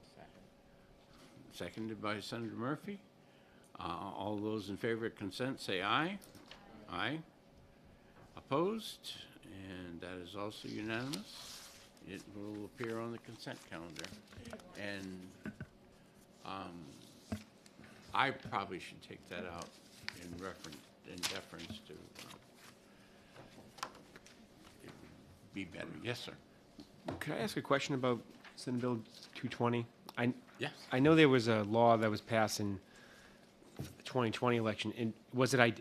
Seconded by Senator Murphy. All those in favor of consent say aye. Aye. Opposed? And that is also unanimous. It will appear on the consent calendar. And I probably should take that out in deference to be better. Yes, sir. Could I ask a question about Senate Bill 220? Yes. I know there was a law that was passed in the 2020 election. And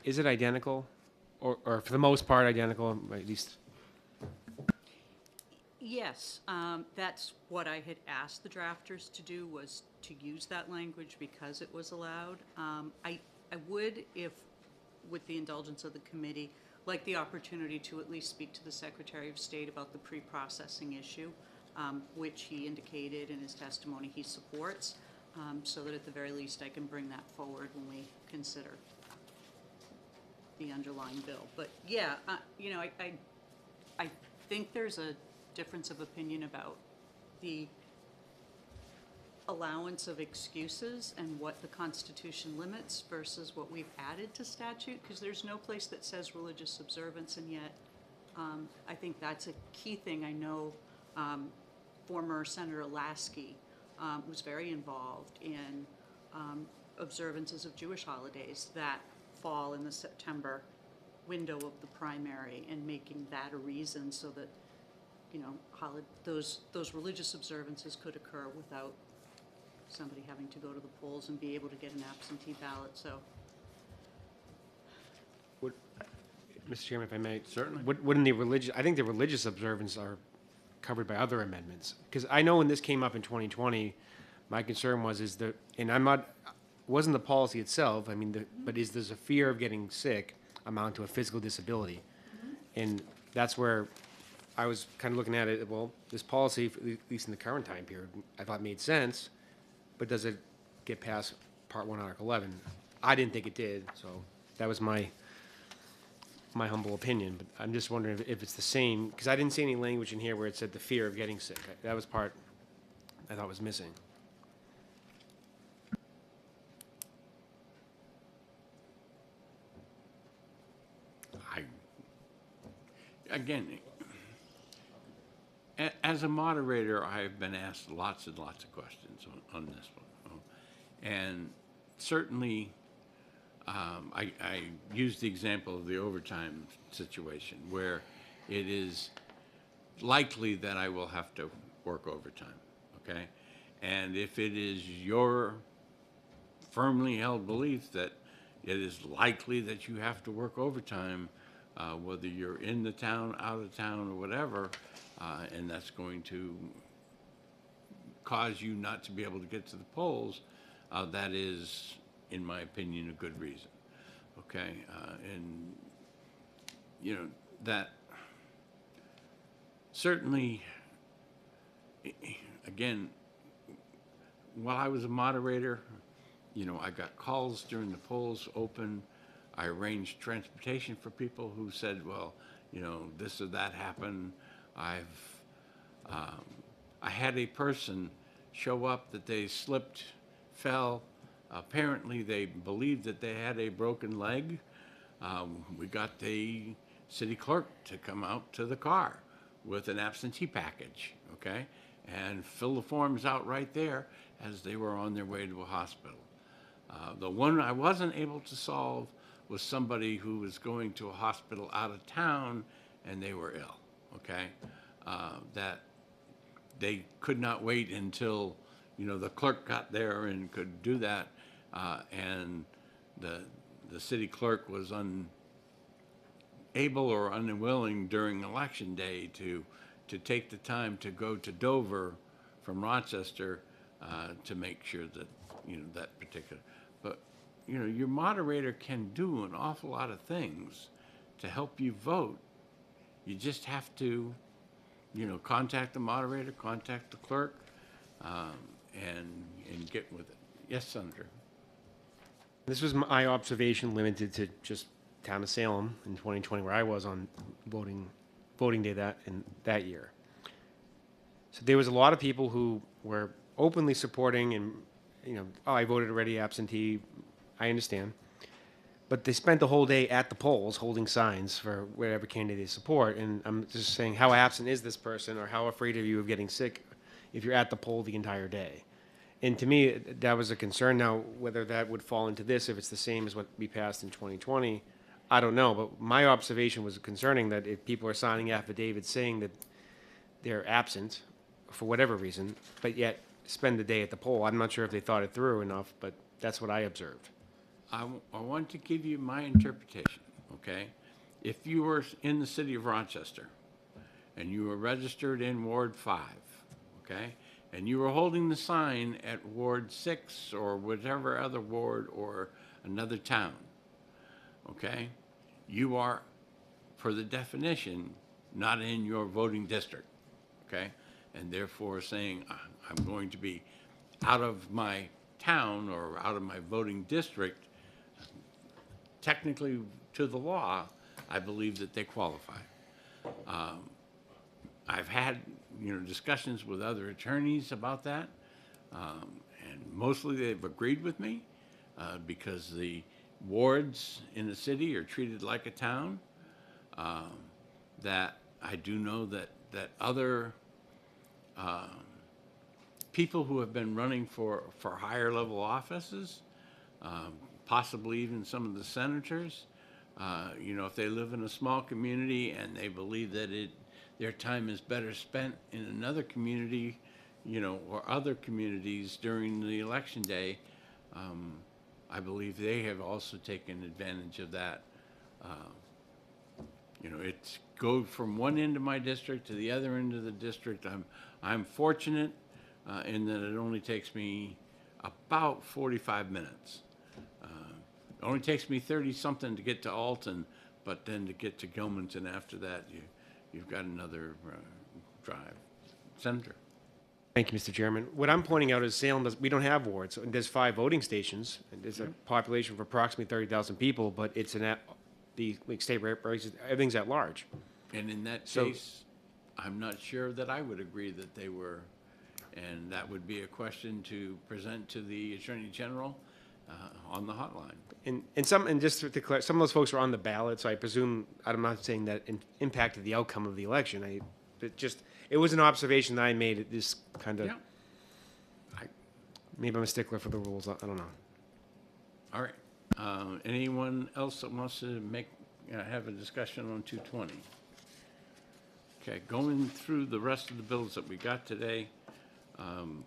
is it identical, or for the most part identical, at least? Yes, that's what I had asked the drafters to do, was to use that language because it was allowed. I would, if, with the indulgence of the committee, like the opportunity to at least speak to the Secretary of State about the pre-processing issue, which he indicated in his testimony he supports, so that at the very least I can bring that forward when we consider the underlying bill. But yeah, you know, I think there's a difference of opinion about the allowance of excuses and what the Constitution limits versus what we've added to statute, because there's no place that says religious observance, and yet I think that's a key thing. I know former Senator Lasky was very involved in observances of Jewish holidays that fall in the September window of the primary, and making that a reason so that, you know, those religious observances could occur without somebody having to go to the polls and be able to get an absentee ballot. So, Mr. Chairman, if I may. Certainly. Wouldn't the religious, I think the religious observances are covered by other amendments. Because I know when this came up in 2020, my concern was, and I'm not, wasn't the policy itself, I mean, but does a fear of getting sick amount to a physical disability? And that's where I was kind of looking at it, well, this policy, at least in the current time period, I thought made sense, but does it get past Part 1, Article 11? I didn't think it did, so that was my humble opinion. But I'm just wondering if it's the same, because I didn't see any language in here where it said the fear of getting sick. That was part I thought was missing. Again, as a moderator, I have been asked lots and lots of questions on this one. And certainly, I used the example of the overtime situation, where it is likely that I will have to work overtime, okay? And if it is your firmly held belief that it is likely that you have to work overtime, whether you're in the town, out of town, or whatever, and that's going to cause you not to be able to get to the polls, that is, in my opinion, a good reason. Okay, and you know that certainly. Again, while I was a moderator, you know, I got calls during the polls open. I arranged transportation for people who said, well, you know, this or that happened. I had a person show up that they slipped, fell. Apparently, they believed that they had a broken leg. We got the city clerk to come out to the car with an absentee package, okay, and fill the forms out right there as they were on their way to a hospital. The one I wasn't able to solve was somebody who was going to a hospital out of town and they were ill, okay? That they could not wait until, you know, the clerk got there and could do that, and the city clerk was unable or unwilling during election day to take the time to go to Dover from Rochester to make sure that, you know, that particular. But, you know, your moderator can do an awful lot of things to help you vote. You just have to, you know, contact the moderator, contact the clerk, and get with it. Yes, Senator. This was my observation limited to just town of Salem in 2020, where I was on voting day that year. So there was a lot of people who were openly supporting and, you know, oh, I voted already absentee. I understand. But they spent the whole day at the polls holding signs for whatever candidate they support. And I'm just saying, how absent is this person, or how afraid are you of getting sick if you're at the poll the entire day? And to me, that was a concern. Now, whether that would fall into this, if it's the same as what we passed in 2020, I don't know. But my observation was concerning that if people are signing affidavits saying that they're absent for whatever reason, but yet spend the day at the poll, I'm not sure if they thought it through enough, but that's what I observed. I want to give you my interpretation, okay? If you were in the city of Rochester and you were registered in Ward 5, okay, and you were holding the sign at Ward 6 or whatever other ward or another town, okay, you are, per the definition, not in your voting district, okay? And therefore saying, I'm going to be out of my town or out of my voting district, technically to the law, I believe that they qualify. I've had, you know, discussions with other attorneys about that, and mostly they've agreed with me because the wards in the city are treated like a town. That I do know that other people who have been running for higher level offices, possibly even some of the senators, you know, if they live in a small community and they believe that their time is better spent in another community, you know, or other communities during the election day, I believe they have also taken advantage of that. You know, it's go from one end of my district to the other end of the district. I'm fortunate in that it only takes me about 45 minutes. It only takes me 30-something to get to Alton, but then to get to Gilmanton after that, you've got another drive. Senator. Thank you, Mr. Chairman. What I'm pointing out is Salem we don't have wards. There's 5 voting stations. And there's a population of approximately 30,000 people, but it's the state regulations, everything's at large. And in that case, I'm not sure that I would agree that they were, and that would be a question to present to the Attorney General on the hotline. And just to clarify, some of those folks were on the ballot, so I presume, I'm not saying that impacted the outcome of the election. It was an observation that I made at this kind of, Yeah. Maybe I'm a stickler for the rules, I don't know. All right. Anyone else that wants to have a discussion on 220? Okay, going through the rest of the bills that we got today,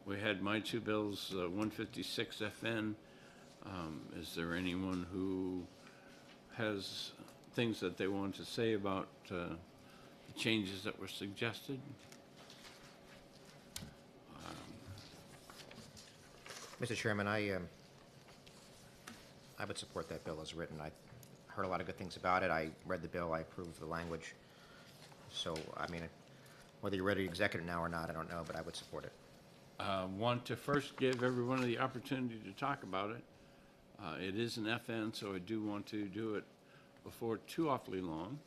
we had my 2 bills, 156 FN. Is there anyone who has things that they want to say about the changes that were suggested? Mr. Chairman, I would support that bill as written. I heard a lot of good things about it. I read the bill. I approve the language. So, I mean, whether you're ready to execute it now or not, I don't know, but I would support it. Want to first give everyone the opportunity to talk about it. It is an FN, so I do want to do it before too awfully long.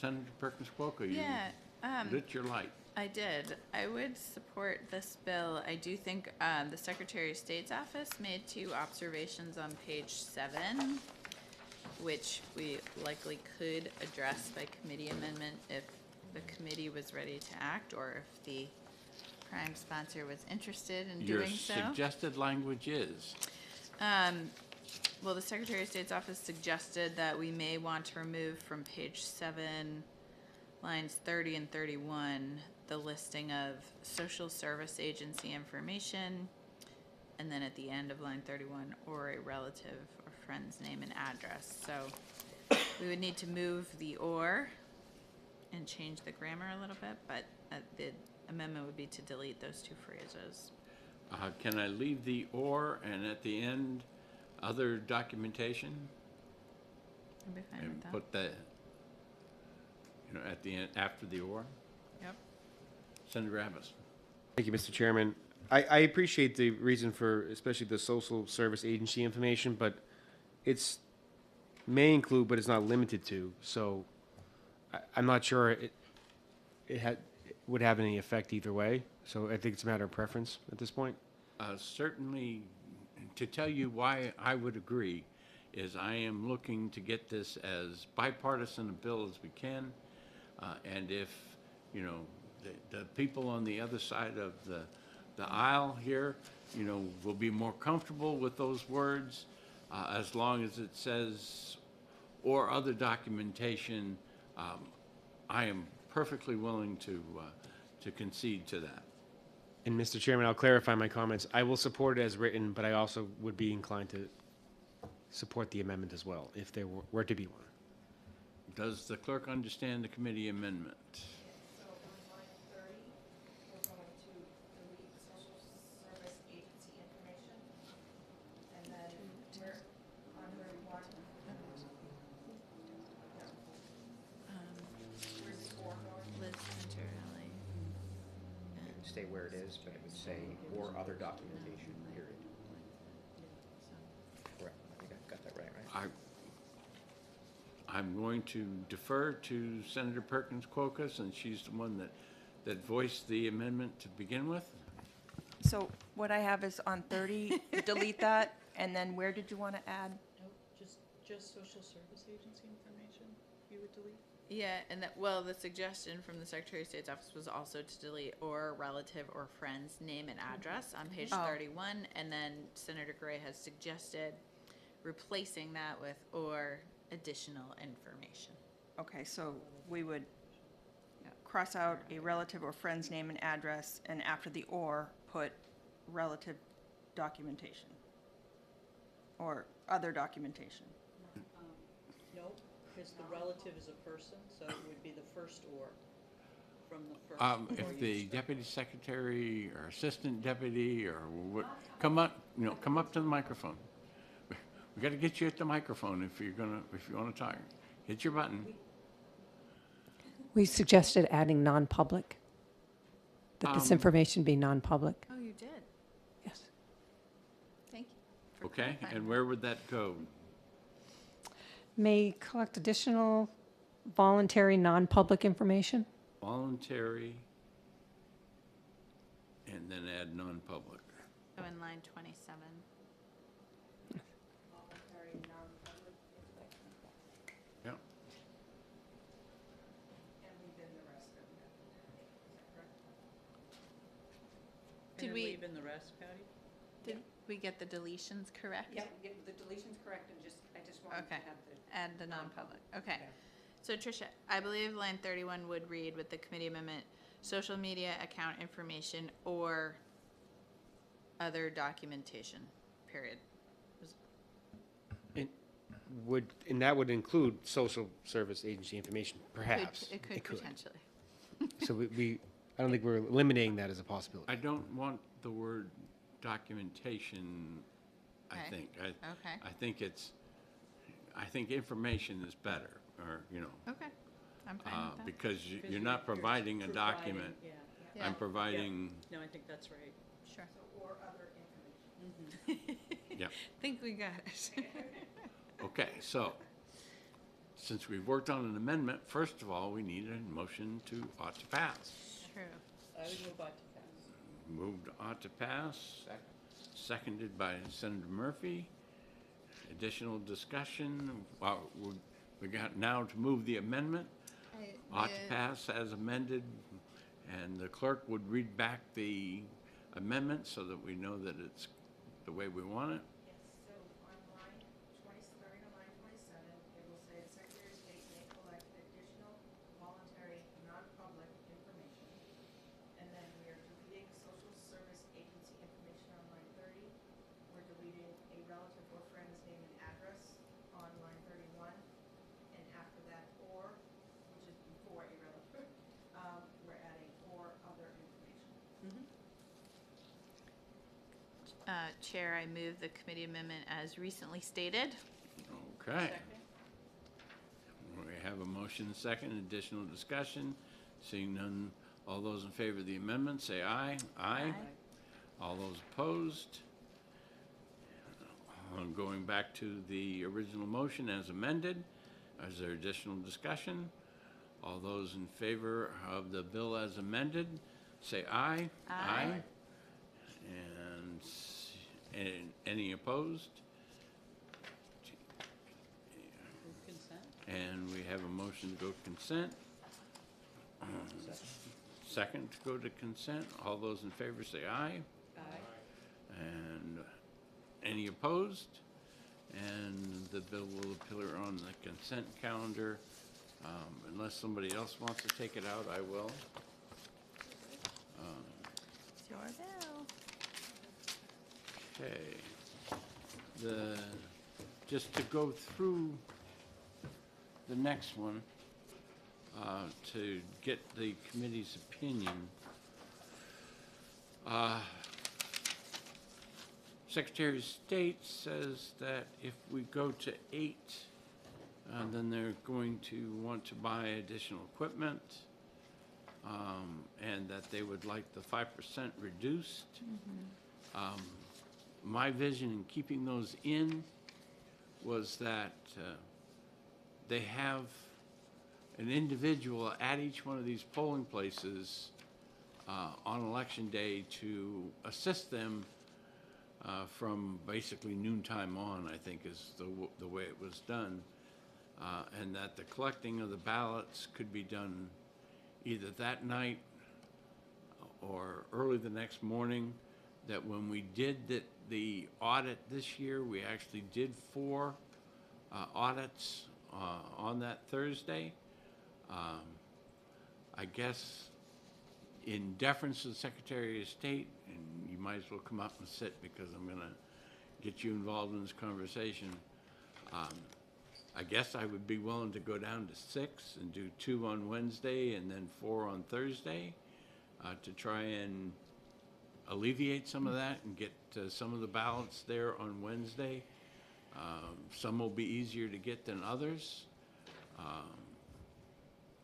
Senator Perkins Cuoco, you lit your light. I did. I would support this bill. I do think the Secretary of State's office made 2 observations on page 7, which we likely could address by committee amendment if the committee was ready to act, or if the prime sponsor was interested in Your doing so. suggested language is? Well, the Secretary of State's office suggested that we may want to remove from page 7, lines 30 and 31, the listing of social service agency information, and then at the end of line 31, or a relative or friend's name and address. So we would need to move the "or" and change the grammar a little bit, but the amendment would be to delete those 2 phrases. Can I leave the "or" and at the end, other documentation? I'd be fine And with that. put the, at the end, after the "or"? Yep. Senator Abbas. Thank you, Mr. Chairman. I appreciate the reason for especially the social service agency information, but it's may include, but it's not limited to. So I'm not sure it would have any effect either way. So I think it's a matter of preference at this point. Certainly, to tell you why I would agree is I am looking to get this as bipartisan a bill as we can. And if, the people on the other side of the aisle here, will be more comfortable with those words, as long as it says, or other documentation, I am perfectly willing to concede to that. And Mr. Chairman, I'll clarify my comments. I will support it as written, but I also would be inclined to support the amendment as well, if there were to be one. Does the clerk understand the committee amendment? So on line 30, we're going to delete social service agency information. And then we're on where we want. Where's the "or" going? Liz Venturelli. It would stay where it is, but it would say, or other documentation, period. Correct. I think I got that right? I'm going to defer to Senator Perkins Cuoco, since she's the one that voiced the amendment to begin with. So what I have is on 30, delete that, and then where did you want to add? Nope, just social service agency information you would delete? Yeah, and the suggestion from the Secretary of State's office was also to delete "or relative or friend's name and address" on page 31, and then Senator Gray has suggested replacing that with "or additional information." Okay, so we would cross out a relative or friend's name and address, and after the "or," put relative documentation or other documentation. Nope, because the relative is a person, so it would be the first "or" from the first. If the deputy secretary or assistant deputy or what, come up to the microphone. We got to get you at the microphone if you want to talk. Hit your button. We suggested adding non-public, that this information be non-public. Oh, you did? Yes. Thank you. for Okay, clarifying and that. where would that go? May collect additional voluntary non-public information. Voluntary, and then add non-public. So in line 27. Yeah. Did And we- leave in the rest, Patty? Did we get the deletions correct? the deletion's correct, and I just wanted Okay. Add the non-public. Okay. So Tricia, I believe line 31 would read with the committee amendment, social media account information or other documentation, period. And that would include social service agency information, perhaps. It could potentially. So I don't think we're eliminating that as a possibility. I don't want the word documentation, I Okay. think. Okay. I think information is better, or, Okay, I'm fine with that. because you're not providing a document. Yeah. I'm providing, No, I think that's right. Sure. Or other information. yeah. Think we got it. Okay, so, since we've worked on an amendment, first of all, we need a motion to ought to pass. True. I would move on to pass. Moved ought to pass. Seconded by Senator Murphy. Additional discussion. Well, we got now to move the amendment. Ought to pass as amended, and the clerk would read back the amendment so that we know that it's the way we want it. Yes, so on line 20, starting on line 27, it will say the Secretary of State may collect additional voluntary non-public information. And then we are deleting social service agency information on line 30. We're deleting a relative or friend's name and address on line 31. And after that, or, which is before a relative, we're adding or other information. Chair, I move the committee amendment as recently stated. Okay. We have a motion and second, additional discussion. Seeing none, all those in favor of the amendment, say aye. Aye. All those opposed? Going back to the original motion as amended, is there additional discussion? All those in favor of the bill as amended, say aye. Aye. And any opposed? Consent? And we have a motion to go consent. Second to go to consent. All those in favor say aye. Aye. And any opposed? And the bill will appear on the consent calendar. Unless somebody else wants to take it out, I will. It's your bill. Okay. Just to go through the next one, to get the committee's opinion. Secretary of State says that if we go to 8, then they're going to want to buy additional equipment, and that they would like the 5% reduced. My vision in keeping those in was that they have an individual at each one of these polling places on election day to assist them from basically noontime on, I think is the way it was done. And that the collecting of the ballots could be done either that night or early the next morning. That when we did the audit this year, we actually did 4 audits on that Thursday. I guess in deference to the Secretary of State, and you might as well come up and sit because I'm going to get you involved in this conversation. I guess I would be willing to go down to 6 and do 2 on Wednesday and then 4 on Thursday to try and alleviate some of that and get some of the ballots there on Wednesday. Some will be easier to get than others,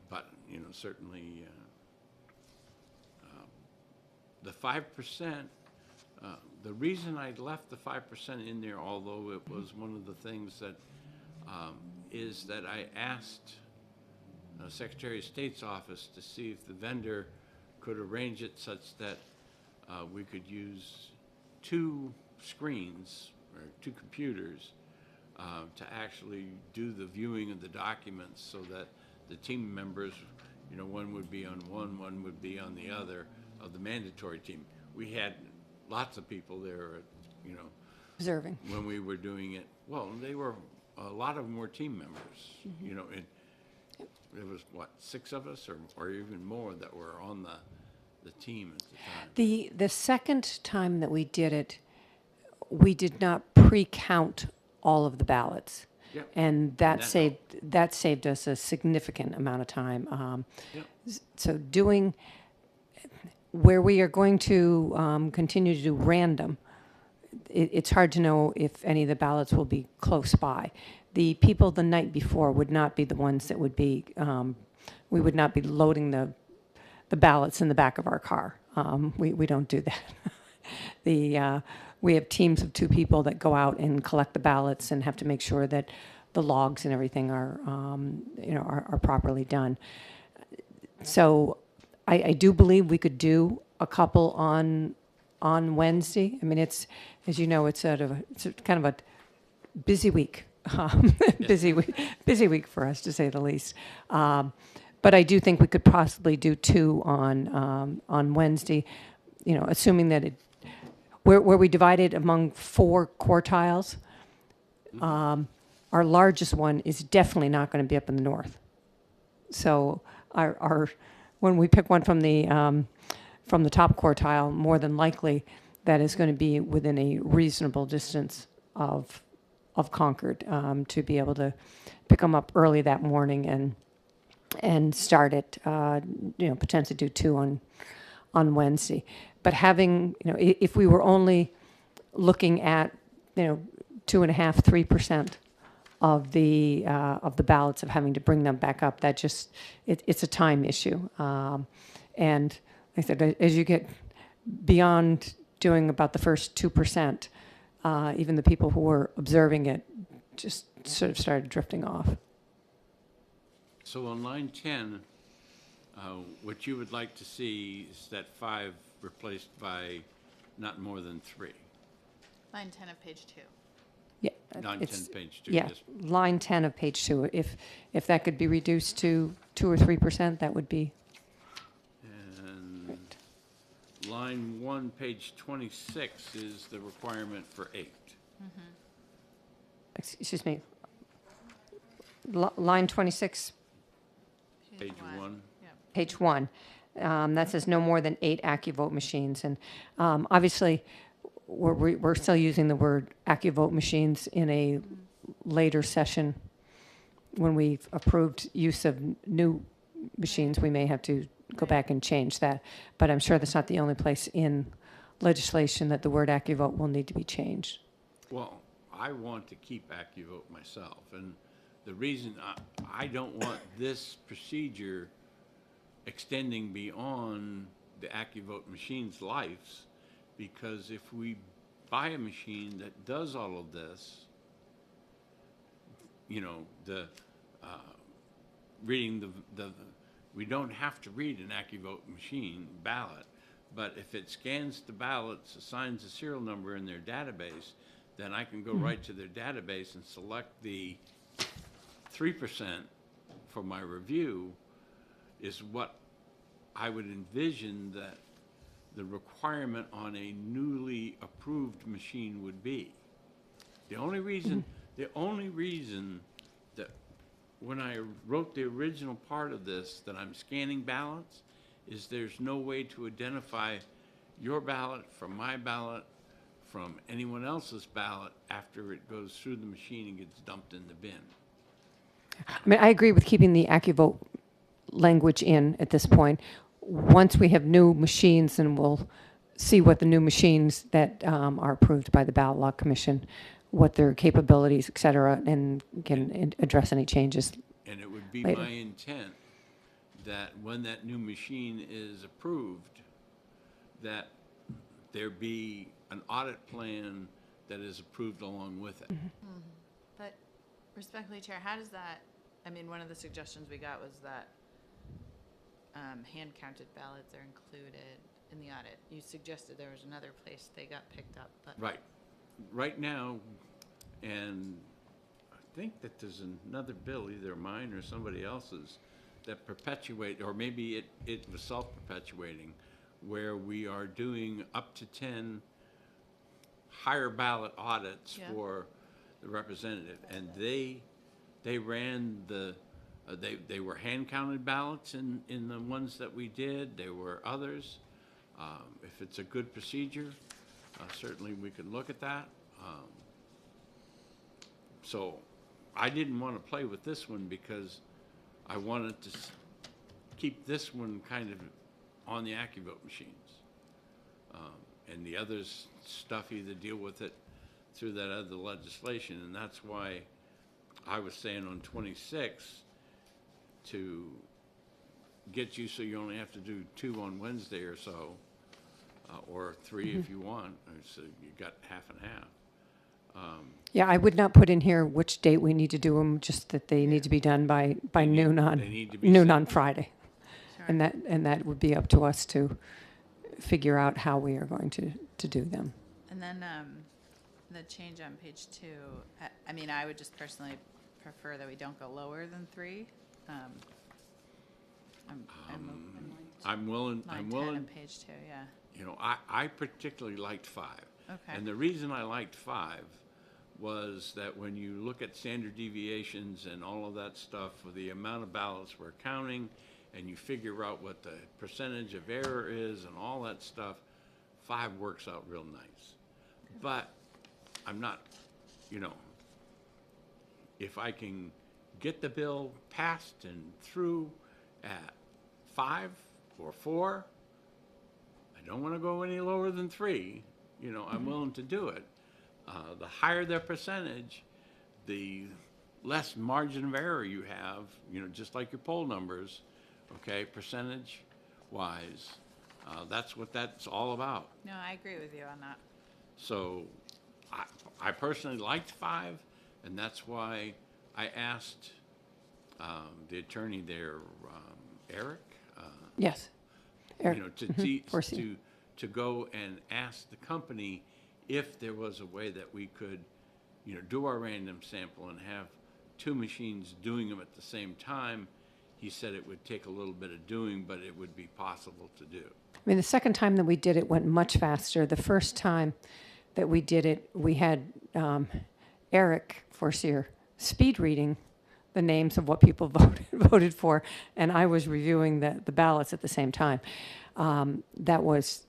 but certainly the 5%. The reason I left the 5% in there, although it was one of the things that is that I asked the Secretary of State's office to see if the vendor could arrange it such that we could use 2 screens or 2 computers to actually do the viewing of the documents so that the team members, one would be on one would be on the other of the mandatory team. We had lots of people there, Observing. when we were doing it. Well, a lot of them were team members, there was, 6 of us or even more that were on the team at the time. The second time that we did it, we did not pre-count all of the ballots. Yep. And that saved us a significant amount of time. So doing where we are going to continue to do random, it's hard to know if any of the ballots will be close by. The people the night before would not be the ones that would be, we would not be loading the ballots in the back of our car. We don't do that. We have teams of 2 people that go out and collect the ballots and have to make sure that the logs and everything are, are properly done. So I do believe we could do a couple on Wednesday. I mean, it's, as you know, it's kind of a busy week, busy week for us, to say the least. But I do think we could possibly do 2 on Wednesday, assuming that where we divide it among 4 quartiles. Our largest one is definitely not going to be up in the north. So when we pick one from the top quartile, more than likely that is going to be within a reasonable distance of Concord, to be able to pick them up early that morning and start it, potentially do 2 on Wednesday. But having, if we were only looking at, 2.5%, 3% of the ballots, of having to bring them back up, that just, it's a time issue. And like I said, as you get beyond doing about the first 2%, even the people who were observing it just sort of started drifting off. So on line 10, what you would like to see is that 5 replaced by not more than 3. Line 10 of page 2. Yeah, Line 10, page 2. Yeah, Yes. line 10 of page 2. If that could be reduced to 2 or 3%, that would be. And line 1, page 26 is the requirement for 8. Excuse me. Line 26, Page 1. page 1. That says no more than 8 AccuVote machines. And obviously, we're still using the word AccuVote machines in a later session. When we've approved use of new machines, we may have to go back and change that. But I'm sure that's not the only place in legislation that the word AccuVote will need to be changed. Well, I want to keep AccuVote myself, and the reason I don't want this procedure extending beyond the AccuVote machine's lives, because if we buy a machine that does all of this, reading we don't have to read an AccuVote machine ballot, but if it scans the ballots, assigns a serial number in their database, then I can go right to their database and select the 3% for my review, is what I would envision that the requirement on a newly approved machine would be. The only reason that when I wrote the original part of this, that I'm scanning ballots, is there's no way to identify your ballot from my ballot from anyone else's ballot after it goes through the machine and gets dumped in the bin. I mean, I agree with keeping the AccuVote language in at this point. Once we have new machines, then we'll see what the new machines that are approved by the Ballot Law Commission, what their capabilities, et cetera, and can address any changes And it would be later. my intent that when that new machine is approved, that there be an audit plan that is approved along with it. But respectfully, Chair, how does that, I mean, one of the suggestions we got was that hand-counted ballots are included in the audit. You suggested there was another place they got picked up, but. Right. Right now, and I think that there's another bill, either mine or somebody else's, that perpetuate, or maybe it was self-perpetuating, where we are doing up to 10 higher ballot audits for the representative, and they ran they were hand-counted ballots in the ones that we did. There were others. If it's a good procedure, certainly we could look at that. So I didn't want to play with this one because I wanted to keep this one kind of on the AccuVote machines. and the others stuff either deal with it through that other legislation, and that's why I was saying on 26 to get you so you only have to do 2 on Wednesday or so, or 3 if you want, so you got half and half. Yeah, I would not put in here which date we need to do them, just that they need to be done by noon on, they need to be noon sent. on Friday. And that would be up to us to figure out how we are going to do them. And then the change on page 2, I mean, I would just personally prefer that we don't go lower than 3. I'm willing, Line 10 on page 2, yeah. you know, I particularly liked 5. Okay. And the reason I liked 5 was that when you look at standard deviations and all of that stuff, for the amount of ballots we're counting, and you figure out what the percentage of error is and all that stuff, 5 works out real nice. But I'm not, you know, if I can get the bill passed and through at 5 or 4, I don't want to go any lower than 3. You know, I'm willing to do it. The higher their percentage, the less margin of error you have, you know, just like your poll numbers, okay, percentage-wise. That's what that's all about. No, I agree with you on that. So I personally liked 5, and that's why I asked the attorney there, Eric. Yes. Eric. You know, Forsey. to go and ask the company if there was a way that we could, you know, do our random sample and have 2 machines doing them at the same time. He said it would take a little bit of doing, but it would be possible to do. I mean, the second time that we did it went much faster. The first time that we did it, we had Eric Forcier speed reading the names of what people voted for, and I was reviewing the ballots at the same time. That was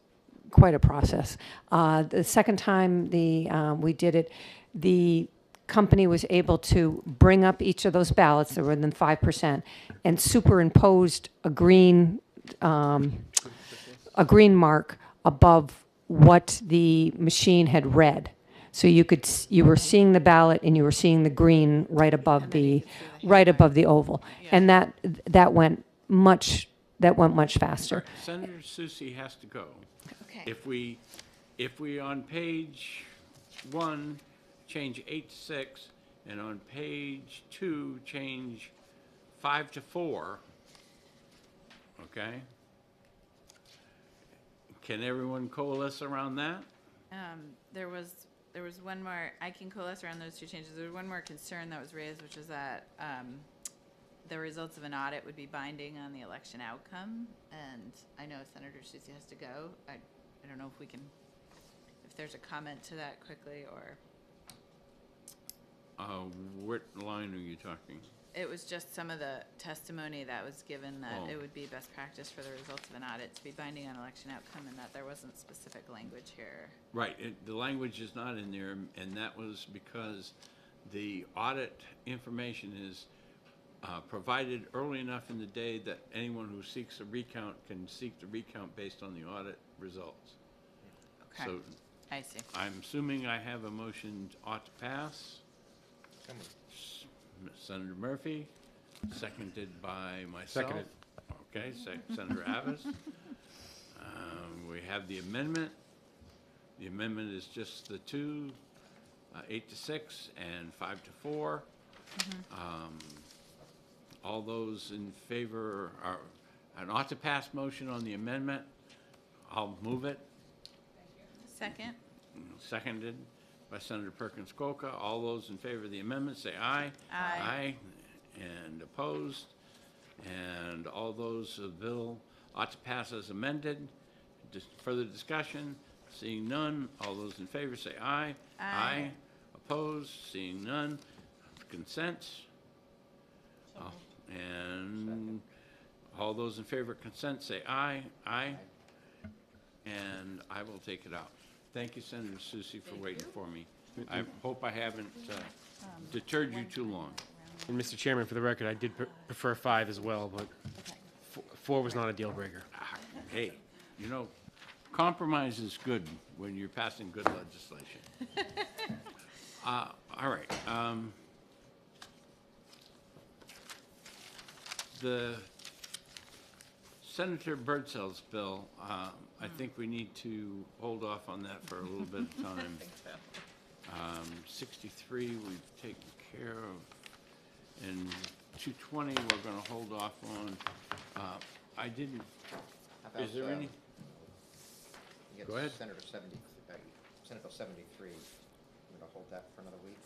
quite a process. The second time we did it, the company was able to bring up each of those ballots that were within 5% and superimposed a green mark above what the machine had read. So you were seeing the ballot and you were seeing the green right above the oval, and that went much faster. Senator Susie has to go. Okay. If we on page 1 change 8 to 6, and on page 2 change 5 to 4, okay? Can everyone coalesce around that? There was one more, I can coalesce around those 2 changes. There was one more concern that was raised, which is that the results of an audit would be binding on the election outcome. And I know Senator Susie has to go. I don't know if there's a comment to that quickly, or. What line are you talking? It was just some of the testimony that was given that it would be best practice for the results of an audit to be binding on election outcome, and that there wasn't specific language here. Right, the language is not in there, and that was because the audit information is provided early enough in the day that anyone who seeks a recount can seek the recount based on the audit results. Okay, So I see. I'm assuming I have a motion ought to pass. Senator Murphy, seconded by myself. Seconded. Okay, Senator Abbas. We have the amendment. The amendment is just the 2, 8 to 6 and 5 to 4. All those in favor are an ought to pass motion on the amendment. I'll move it. Second? Seconded by Senator Perkins Coca. All those in favor of the amendment say aye. Aye. Aye. And opposed? And all those of the bill ought to pass as amended. Further discussion? Seeing none, all those in favor say aye. Aye. Opposed? Seeing none. Consent? And all those in favor of consent say aye. Aye. And I will take it out. Thank you, Senator Susie, for waiting for me. I hope I haven't deterred you too long. And Mr. Chairman, for the record, I did prefer 5 as well, but 4 was not a deal breaker. Hey, you know, compromise is good when you're passing good legislation. All right. The Senator Birdsell's bill, I think we need to hold off on that for a little bit of time. I think so. 63, we've taken care of, and 220, we're going to hold off on. I didn't, is there any? Go ahead. Senator 70, Senate Bill 73. I'm going to hold that for another week.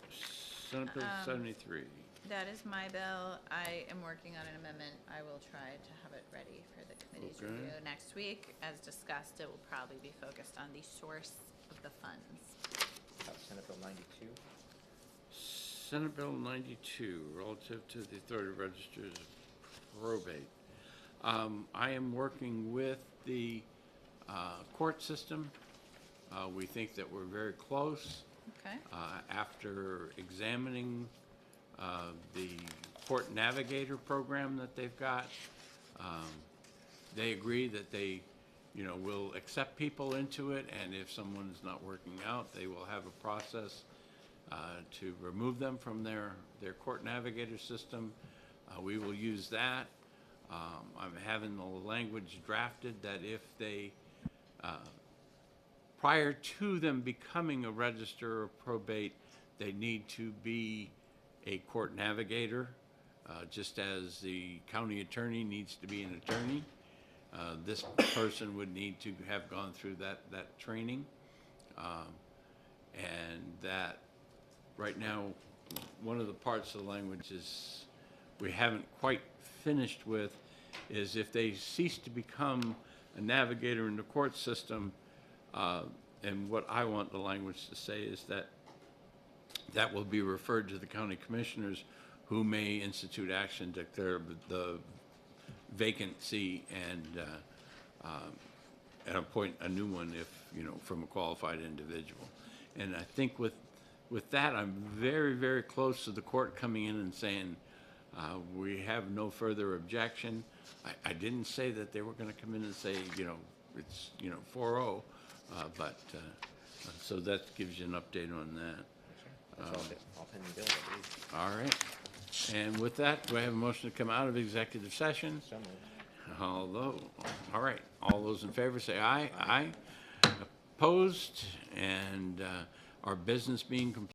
Senate Bill 73. That is my bill. I am working on an amendment. I will try to have it ready for the committee's Okay. review next week. As discussed, it will probably be focused on the source of the funds. Senate Bill 92. Senate Bill 92, relative to the authority of registers of probate. I am working with the court system. We think that we're very close. Okay. After examining the court navigator program that they've got, they agree that they, will accept people into it, and if someone is not working out, they will have a process to remove them from their court navigator system. We will use that. I'm having the language drafted that if they, prior to them becoming a register of probate, they need to be a court navigator, just as the county attorney needs to be an attorney. This person would need to have gone through that training. And that, right now, one of the parts of the language is we haven't quite finished with is if they cease to become a navigator in the court system, and what I want the language to say is that will be referred to the county commissioners, who may institute action to declare the vacancy and appoint a new one if, from a qualified individual. And I think with that, I'm very, very close to the court coming in and saying, we have no further objection. I didn't say that they were going to come in and say, it's, 4-0, but, so that gives you an update on that. I'll pen the bill, I believe. All right. And with that, do I have a motion to come out of executive session? So moved. All right. All those in favor say aye. Aye. Opposed? And our business being completed.